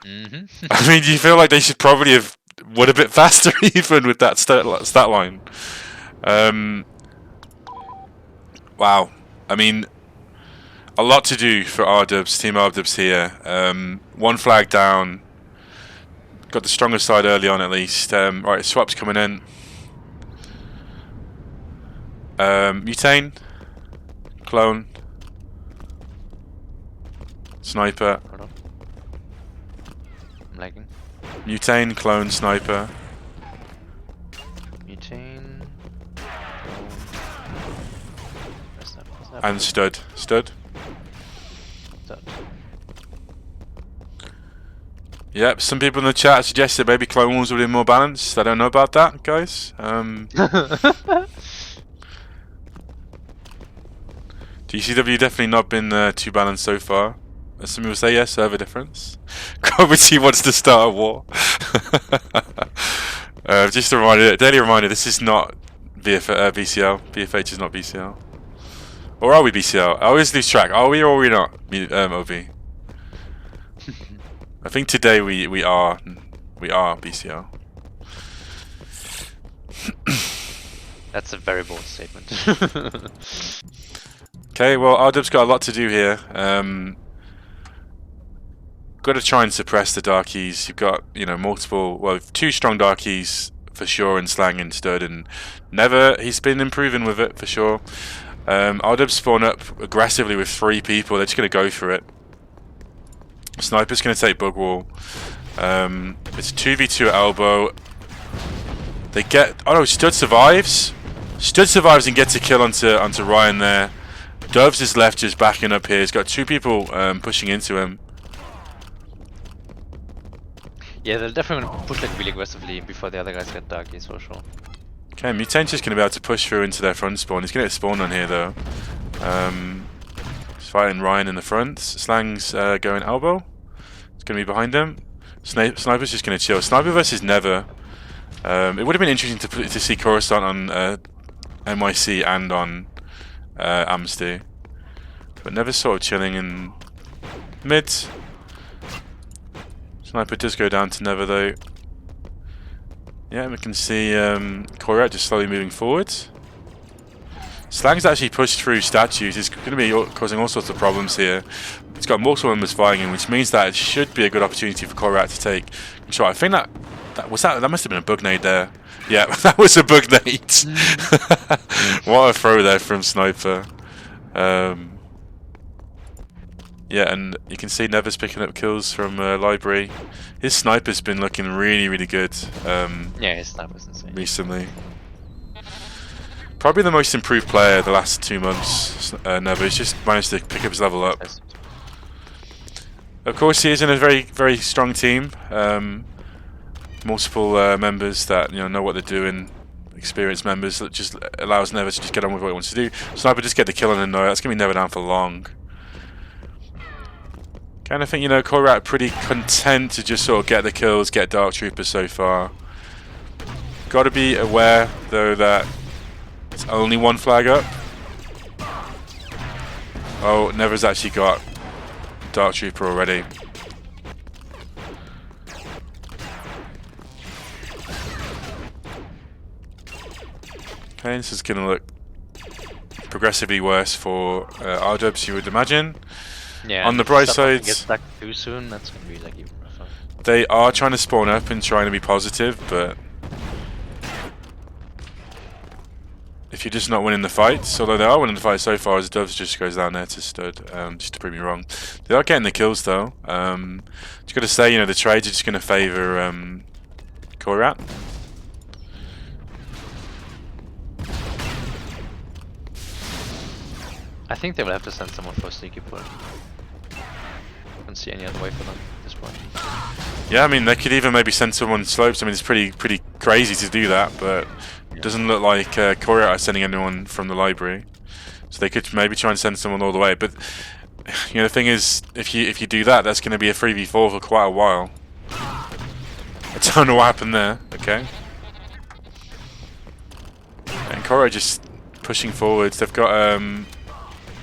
I mean, do you feel like they should probably have won a bit faster even with that stat line? Wow. I mean, a lot to do for RDubs, Team RDubs here. One flag down. Got the stronger side early on at least. Right, swaps coming in. Mutane. Clone. Sniper. Hold on. I'm lagging. Mutane, Clone, Sniper. Mutane. Where's that? And Stud. Stud. Stud. Yep, some people in the chat suggested maybe Clone Wars would be more balanced. I don't know about that, guys. GCW definitely not been too balanced so far. Some people say yes, server difference. Gravity wants to start a war. Just a reminder, daily reminder, this is not BCL. BFH is not BCL. Or are we BCL? I always lose track. Are we or are we not? OB. I think today we are BCL. That's a very bold statement. Okay, well, RDub's got a lot to do here. Got to try and suppress the Darkies. You've got, multiple, well, 2 strong Darkies for sure in Slang and Stud, and Never, he's been improving with it for sure. RDub spawn up aggressively with 3 people. They're just going to go for it. Sniper's going to take Bug Wall. It's 2v2 at elbow. They get... Oh no, Stud survives. Stud survives and gets a kill onto Ryan there. Doves is left just backing up here. He's got 2 people pushing into him. Yeah, they'll definitely push like really aggressively before the other guys get Darkies for sure. Okay, Mutane's just going to be able to push through into their front spawn. He's going to get spawned on here though. He's fighting Ryan in the front. Slang's going elbow. It's going to be behind him. Sniper's just going to chill. Sniper versus Never. It would have been interesting to see Coruscant on NYC and on Amnesty. But Never's sort of chilling in mid. Sniper does go down to Never though. Yeah, we can see Koirat just slowly moving forward. Slang's actually pushed through statues. He's going to be causing all sorts of problems here. He's got multiple members fighting him, which means that it should be a good opportunity for Koirat to take control. I think that must have been a bug nade there. Yeah, that was a bug nade. What a throw there from Sniper. Yeah, and you can see Never's picking up kills from Library. His Sniper's been looking really, really good Yeah, his sniper's insane. recently. Probably the most improved player the last 2 months, Never. He's just managed to pick up his level up. Of course, he is in a very, very strong team. Multiple members that know what they're doing. Experienced members that just allows Never to just get on with what he wants to do. Sniper just get the kill on him though. That's going to be Never down for long. Kind of think, Koirat pretty content to just sort of get the kills, get Dark Troopers so far. Got to be aware, though, that it's only 1 flag up. Oh, Never's actually got Dark Trooper already. Okay, this is going to look progressively worse for RDubs, you would imagine. Yeah, on the bright side, get stuck too soon, that's gonna be like even rougher. They are trying to spawn up and trying to be positive, but if you're just not winning the fights, although they are winning the fight so far, as Doves just goes down there to Stud, just to prove me wrong. They are getting the kills though. Just got to say, you know, the trades are just going to favour Koirat. I think they will have to send someone for a sneaky pull. I don't see any other way for them at this point. Yeah, I mean, they could even maybe send someone slopes. I mean, it's pretty crazy to do that, but it doesn't look like Koirat are sending anyone from the library. So they could maybe try and send someone all the way. But you know, the thing is, if you do that, that's going to be a 3v4 for quite a while. I don't know what happened there. Okay. And Koirat just pushing forwards. They've got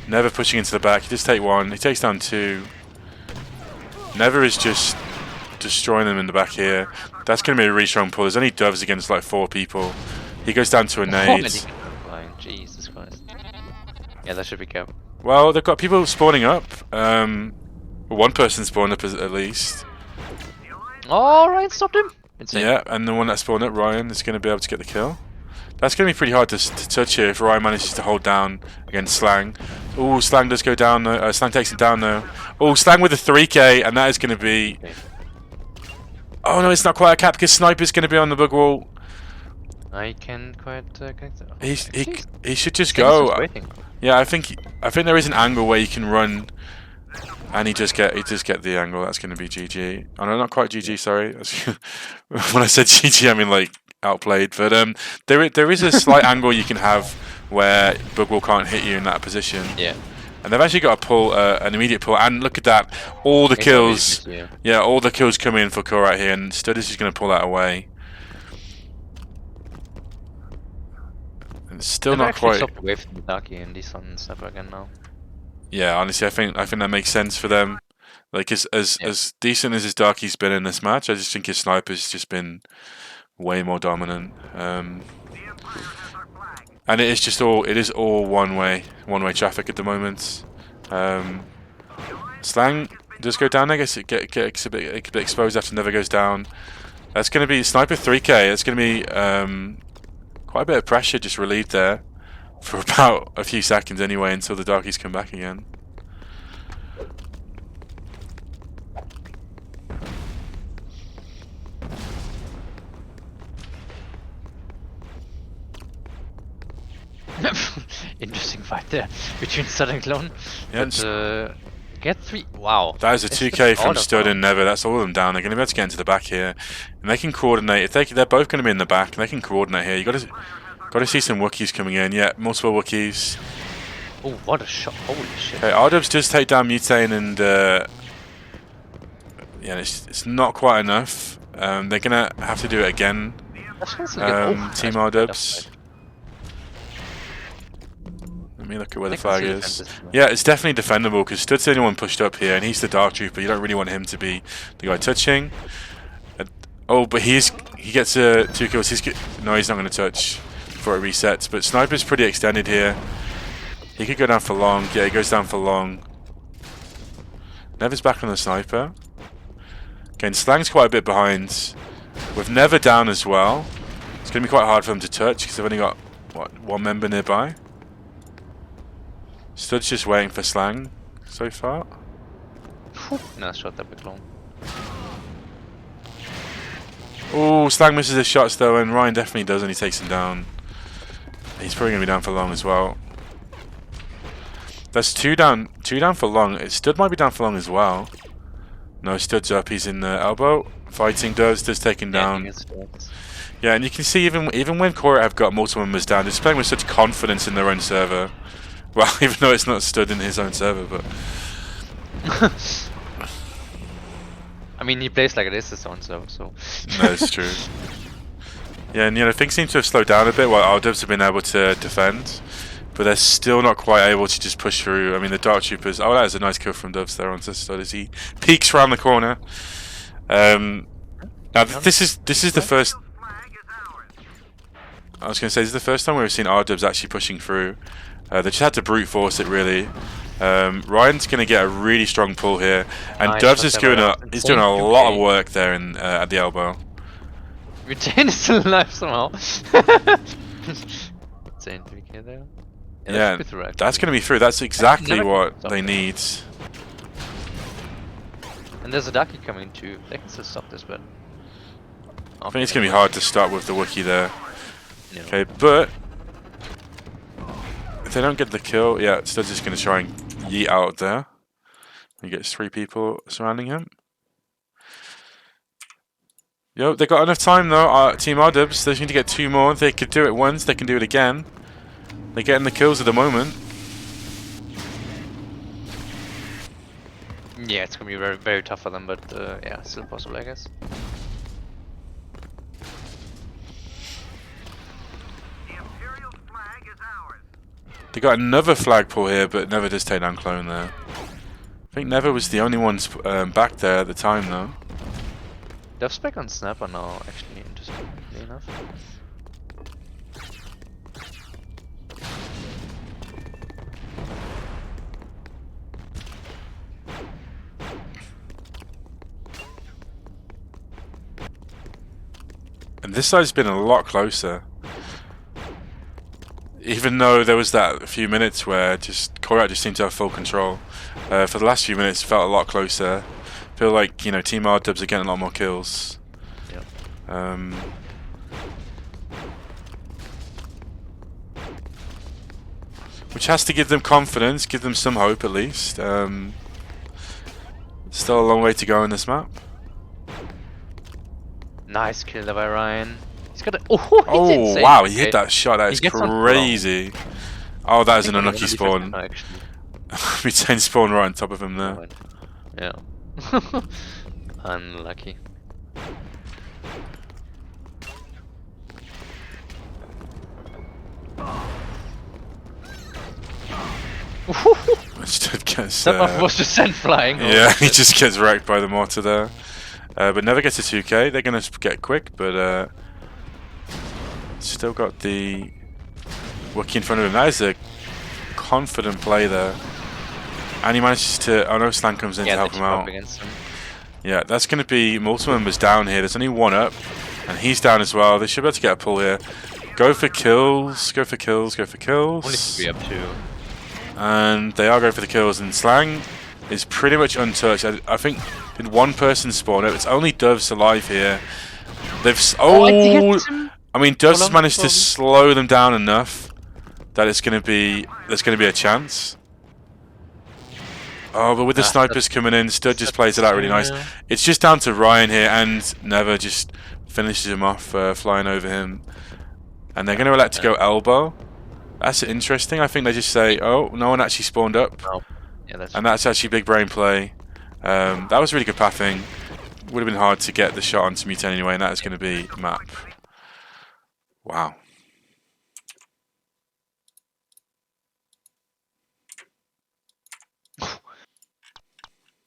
Never pushing into the back. He just take one. He takes down two. Never is just destroying them in the back here. That's going to be a really strong pull. There's only Doves against like 4 people. He goes down to a nade. Jesus Christ. Yeah, that should be careful. Well, they've got people spawning up. One person spawned up at least. Oh, Ryan stopped him. Insane. Yeah, and the one that spawned up, Ryan, is going to be able to get the kill. That's going to be pretty hard to touch here if Ryan manages to hold down against Slang. Oh, Slang does go down though. Slang takes him down though. Oh, Slang with a 3k, and that is going to be... Oh no, it's not quite a cap because Sniper's going to be on the bug wall. I can quite connect it. He should just go. Waiting. Yeah, I think there is an angle where you can run, and he just get the angle. That's going to be GG. Oh no, not quite GG. Sorry. When I said GG, I mean like outplayed. But there is a slight angle you can have where Bugwall can't hit you in that position. Yeah. And they've actually got a pull, an immediate pull, and look at that, all the kills. Yeah, all the kills come in for Koirat here, and Stud is just going to pull that away. And it's still not quite. Stopped away from the Darky and he's on Sniper again now. Yeah, honestly, I think that makes sense for them. Like as decent as his Darky's been in this match, I just think his Sniper's just been way more dominant. And it is all one way traffic at the moment. Slang does go down. I guess it gets a bit exposed after Never goes down. That's going to be Sniper 3k. That's going to be quite a bit of pressure just relieved there for about a few seconds anyway until the Darkies come back again. Interesting fight there between Stud and Clone. Yeah, but, get 3. Wow. That is a 2k from Stud and Never. That's all of them down. They're going to be able to get into the back here, and they can coordinate. If they're both going to be in the back, and they can coordinate here. You got to see some Wookiees coming in. Yeah, multiple Wookiees. Oh, what a shot! Holy shit! Okay, RRWS does take down Mutane, and yeah, it's not quite enough. They're gonna have to do it again. Team RRWS. Let me look at where the flag is. Yeah, it's definitely defendable because Stud's the only one pushed up here, and he's the Dark Trooper. You don't really want him to be the guy touching. Oh, but he gets 2 kills. No, he's not going to touch before it resets. But Sniper's pretty extended here. He could go down for long. Yeah, he goes down for long. Never's back on the Sniper. Again, Slang's quite a bit behind. With Never down as well, it's going to be quite hard for them to touch because they've only got, what, 1 member nearby. Stud's just waiting for Slang so far. Nice shot that bit long. Oh, Slang misses his shots though, and Ryan definitely does, and he takes him down. He's probably going to be down for long as well. That's 2 down for long. Stud might be down for long as well. No, Stud's up. He's in the elbow. Fighting does take him down. Yeah, and you can see even when Koirat have got multiple members down, they're just playing with such confidence in their own server. Well, even though it's not Stud in his own server, but... I mean, he plays like it is his own server, so... No, it's true. Yeah, and you know, things seem to have slowed down a bit while RRWS have been able to defend. But they're still not quite able to just push through. I mean, the Dark Troopers... Oh, that is a nice kill from Doves there onto Stud as he peeks around the corner. Now, this is the first... I was going to say, this is the first time we've seen RRWS actually pushing through. They just had to brute force it, really. Ryan's going to get a really strong pull here, and Doves is doing a lot of work there at the elbow. Retain is still alive somehow. insane 3k there. Yeah, that Yeah, should be through, actually. that's going to be through. That's exactly never what stop they it. need. And there's a Ducky coming too. They can still stop this, but I think it's going to be hard to start with the Wookiee there. No. Okay, but if they don't get the kill, yeah, Stud's just going to try and yeet out there. He gets 3 people surrounding him. Yo, they got enough time though. Team RRWS, they just need to get 2 more. If they could do it once, they can do it again. They're getting the kills at the moment. Yeah, it's gonna be very, very tough for them, but yeah, still possible, I guess. They got another flagpole here, but Never does take down Clone there. I think Never was the only one back there at the time though. Dev spec on Snapper now, actually, interestingly enough. And this side's been a lot closer. Even though there was that few minutes where just Koirat just seemed to have full control. For the last few minutes, it felt a lot closer. I feel like, you know, Team RRWS are getting a lot more kills. Yeah. Which has to give them confidence, give them some hope at least. Still a long way to go in this map. Nice kill there by Ryan. He's got a. Oh, Oh wow, he hit that shot. That is crazy. Oh, that is an unlucky spawn. Retain spawn right on top of him there. Yeah. Unlucky. Stud gets, That was just sent flying. Yeah, he just gets wrecked by the mortar there. But Never gets a 2k. They're going to get quick, but still got the Wookiee in front of him. That is a confident play there. And he manages to... Oh no, Slan comes in to help him out. Yeah, that's going to be multiple members down here. There's only 1 up, and he's down as well. They should be able to get a pull here. Go for kills, go for kills, go for kills. Only 3 up too. And they are going for the kills, and Slang is pretty much untouched. I think did 1 person spawn up. It's only Doves alive here. They've I mean, Doves managed to slow them down enough that it's going to be there's going to be a chance. Oh, but with the snipers coming in, Stud just plays it out really nice. It's just down to Ryan here, and Never just finishes him off, flying over him. And they're going to elect to go elbow. That's interesting. I think they just say, oh, no one actually spawned up. Oh. Yeah, and that's actually big brain play. That was really good pathing. Would have been hard to get the shot onto Mute anyway, and that is going to be map. Wow.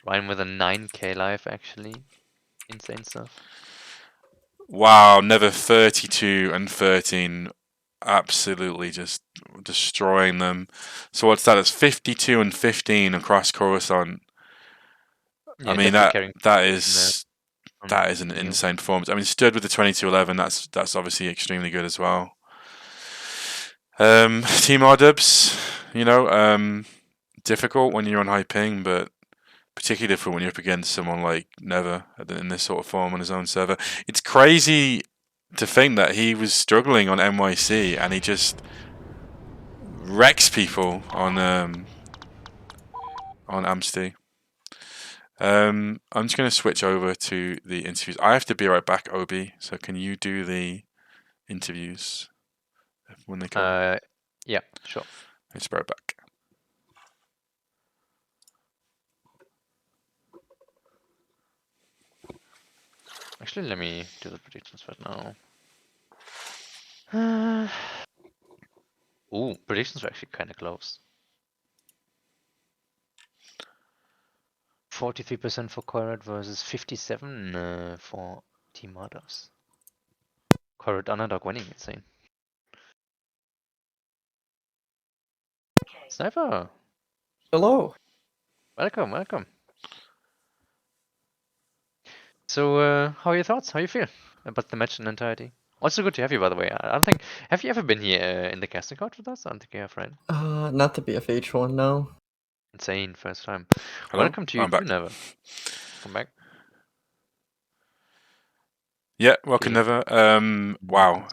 Ryan with a 9k life, actually. Insane stuff. Wow, Never 32 and 13. Absolutely just destroying them. So what's that? It's 52 and 15 across Coruscant. Yeah, I mean that is an insane performance. I mean, Stud with the 22-11. That's obviously extremely good as well. Team RRWS, you know, difficult when you're on high ping, but particularly different when you're up against someone like Never in this sort of form on his own server. It's crazy to think that he was struggling on NYC and he just wrecks people on Amsty. I'm just going to switch over to the interviews. I have to be right back, Obi. So can you do the interviews when they come? Yeah, sure. Let's be right back. Actually, let me do the predictions right now. Ooh, predictions are actually kind of close. 43% for Koirat versus 57 for Team RRWS. Koirat underdog winning, insane. Sniper! Hello. Welcome, welcome. So, how are your thoughts? How you feel about the match in entirety? Also good to have you, by the way. I don't think. Have you ever been here in the casting couch with us? I don't think you have, right? Not the BFH one, no. Insane, first time. Hello? Welcome to you I'm too, back. Never. Come back. Yeah, welcome, Yeah. Never. Wow.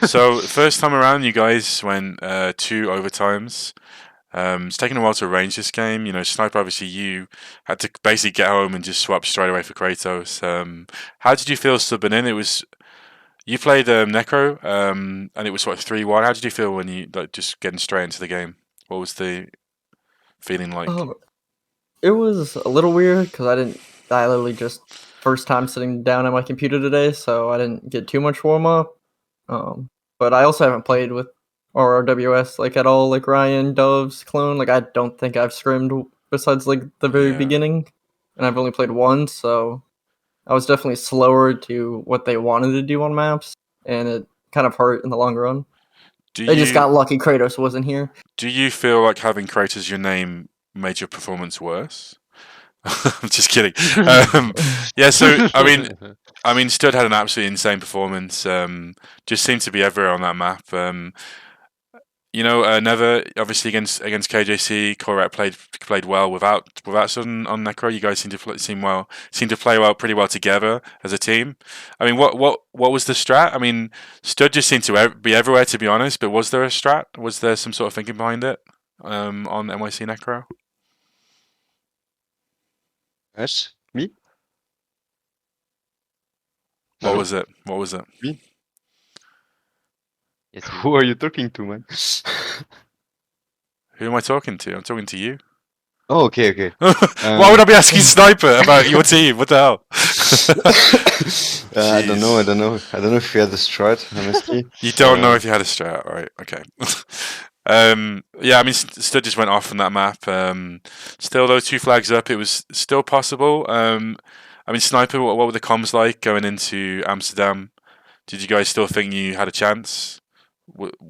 So first time around, you guys went 2 overtimes. It's taken a while to arrange this game. You know, Sniper, obviously, you had to basically get home and just swap straight away for Kratos. How did you feel subbing in? It was you played Necro, and it was what 3-1. How did you feel when you like just getting straight into the game? What was the feeling like? Um, it was a little weird because I literally just first time sitting down at my computer today, so I didn't get too much warm up. But I also haven't played with RRWS like at all, like Ryan Dove's clone. Like I don't think I've scrimmed besides like the very Yeah. beginning, and I've only played one, so I was definitely slower to what they wanted to do on maps, and it kind of hurt in the long run. Do They just you got lucky Kratos wasn't here. do you feel like having Kratos your name made your performance worse? I'm just kidding. Um, yeah, so I mean, Stud had an absolutely insane performance. Just seemed to be everywhere on that map. Never obviously against KJC, Koirat played well without Sudden on Necro. You guys seem to play well, pretty well together as a team. I mean, what was the strat? I mean, Stud just seemed to be everywhere, to be honest. But was there a strat? Was there some sort of thinking behind it on NYC Necro? Us? Me? What Hello? was it? What was it? Me? Yes, you. Who are you talking to, man? Who am I talking to? I'm talking to you. Oh, okay, okay. Why would I be asking Sniper about your team? What the hell? I don't know. I Jeez. don't know. I don't know if you had the strat, honestly. You don't know if you had a strat, right? Okay. Yeah, I mean, Stud just went off on that map. Still, though, 2 flags up, it was still possible. I mean, Sniper, what were the comms like going into Amsterdam? Did you guys still think you had a chance?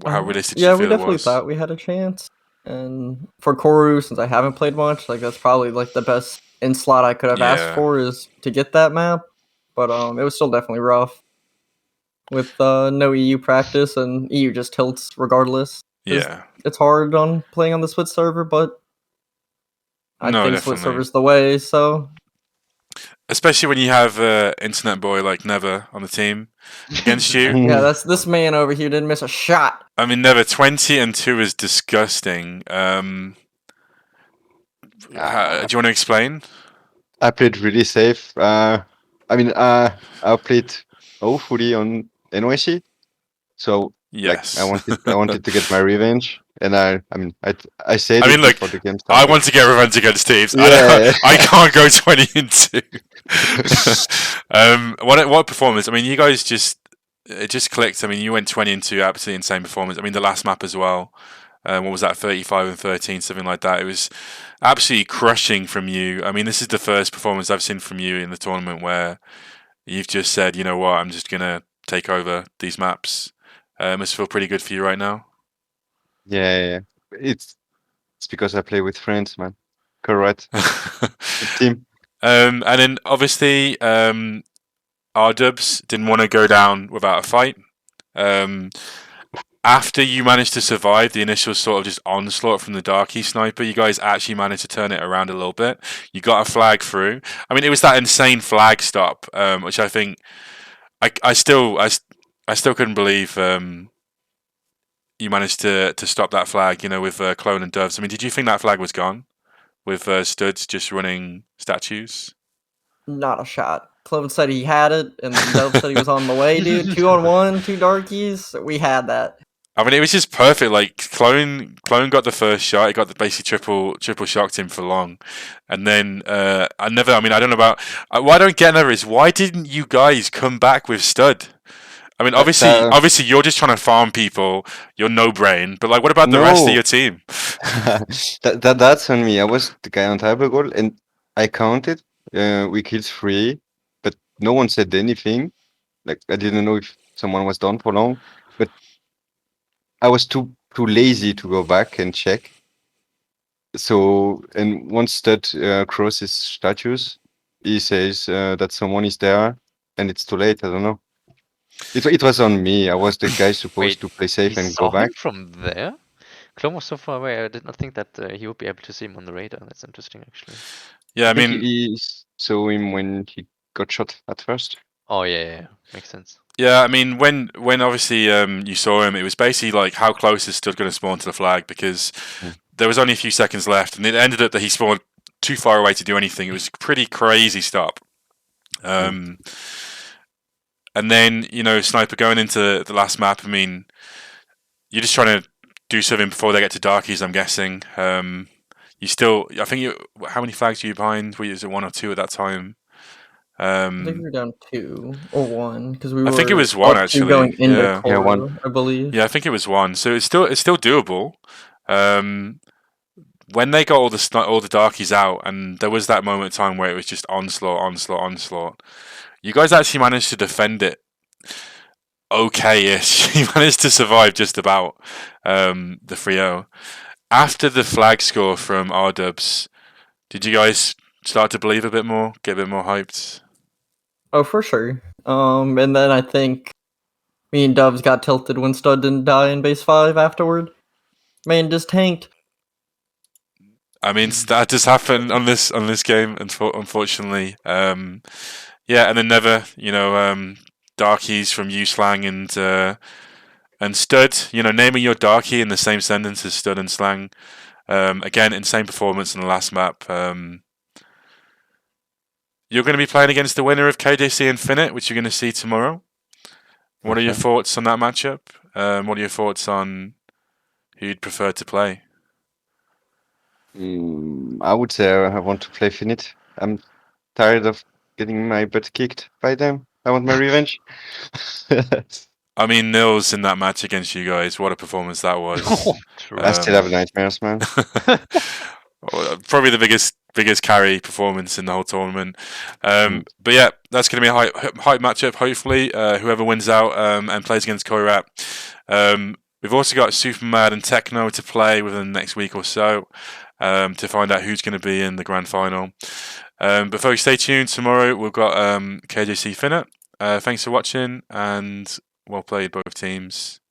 How realistic did you Yeah, we feel it definitely was? thought we had a chance. And for Koru, since I haven't played much, like that's probably like the best in slot I could have asked Yeah, for is to get that map. But it was still definitely rough with no EU practice, and EU just tilts regardless. yeah. It's hard on playing on the Swiss server, but I No, think Swiss definitely. server's the way. So Especially when you have internet boy like Never on the team against you. yeah, that's this man over here didn't miss a shot. I mean, Never 20-2 is disgusting. Do Ah, you want to explain? I played really safe. I mean, I played awfully on NYC, so like I Yes. wanted to get my revenge, and I mean, I said I mean, it look, before the game I started. want to get revenge against Teams. Yeah. I can't go 20-2. What performance? I mean, you guys it just clicked. I mean, you went 20-2, absolutely insane performance. I mean, the last map as well. What was that? 35-13, something like that. It was absolutely crushing from you. I mean, this is the first performance I've seen from you in the tournament where you've just said, you know what, I'm just gonna take over these maps. Must feel pretty good for you right now. Yeah. It's because I play with friends, man. Correct. Good team. And then obviously, R-Dubs didn't want to go down without a fight. After you managed to survive the initial sort of just onslaught from the Darky sniper, you guys actually managed to turn it around a little bit. You got a flag through. I mean, it was that insane flag stop, which I think I still couldn't believe you managed to stop that flag. You know, with Clone and Doves. I mean, did you think that flag was gone with Studs just running statues? Not a shot. Cloven said he had it, and then Dove said he was on the way, dude. 2-on-1, 2 darkies. We had that. I mean, it was just perfect. Like Clone got the first shot. He got the basically triple shocked him for long, and then I never. I mean, I don't know about. What I don't get never is why didn't you guys come back with Stud? I mean, That, obviously, you're just trying to farm people. You're no brain. But like, what about the rest of no, your team? that's on me. I was the guy on Tiber goal, and I counted. We killed 3, but no one said anything. Like I didn't know if someone was down for long, but I was too lazy to go back and check. So, and once that crosses statues, he says that someone is there, and it's too late. I don't know. It was on me. I was the guy supposed Wait, to play he safe and saw go back. him from there? Clone was so far away, I did not think that he would be able to see him on the radar. That's interesting, actually. Yeah, I I think mean, he saw him when he got shot at first. Oh, yeah. Makes sense. yeah, I mean, when obviously you saw him, it was basically like how close is Stud going to spawn to the flag, because Mm. there was only a few seconds left, and it ended up that he spawned too far away to do anything. It was a pretty crazy stop. And then Sniper going into the last map. I mean, you're just trying to do something before they get to darkies, I'm guessing. I think how many flags were you behind? Was it 1 or 2 at that time? I think we were down 2 or 1 because we I think it were was 1 up 2 actually. going into Yeah, Yeah, 1. Koirat, I believe. yeah, I think it was 1. So it's still doable. When they got all the darkies out, and there was that moment in time where it was just onslaught, onslaught, onslaught. You guys actually managed to defend it okay-ish. You managed to survive just about the 3-0. After the flag score from RDubs, did you guys start to believe a bit more, get a bit more hyped? Oh, for sure. And then I think me and Dubs got tilted when Stud didn't die in base 5 afterward. Man, just tanked. I mean, that does happen on this game, unfortunately. Yeah, and then never, darkies from U Slang and Stud. Naming your darkie in the same sentence as Stud and Slang. Again, insane performance in the last map. You're going to be playing against the winner of KJC Infinite, which you're going to see tomorrow. What are your Okay. thoughts on that matchup? What are your thoughts on who you'd prefer to play? I would say I want to play Finite. I'm tired of getting my butt kicked by them. I want my revenge. I mean, Nils in that match against you guys, what a performance that was. True. I still have nightmares, man. Probably the biggest carry performance in the whole tournament. Mm. But yeah, that's going to be a hype matchup. Hopefully, whoever wins out and plays against Koirat. We've also got Supermad and Techno to play within the next week or so to find out who's going to be in the grand final. But folks, stay tuned. Tomorrow we've got KJC Finite. Thanks for watching, and well played, both teams.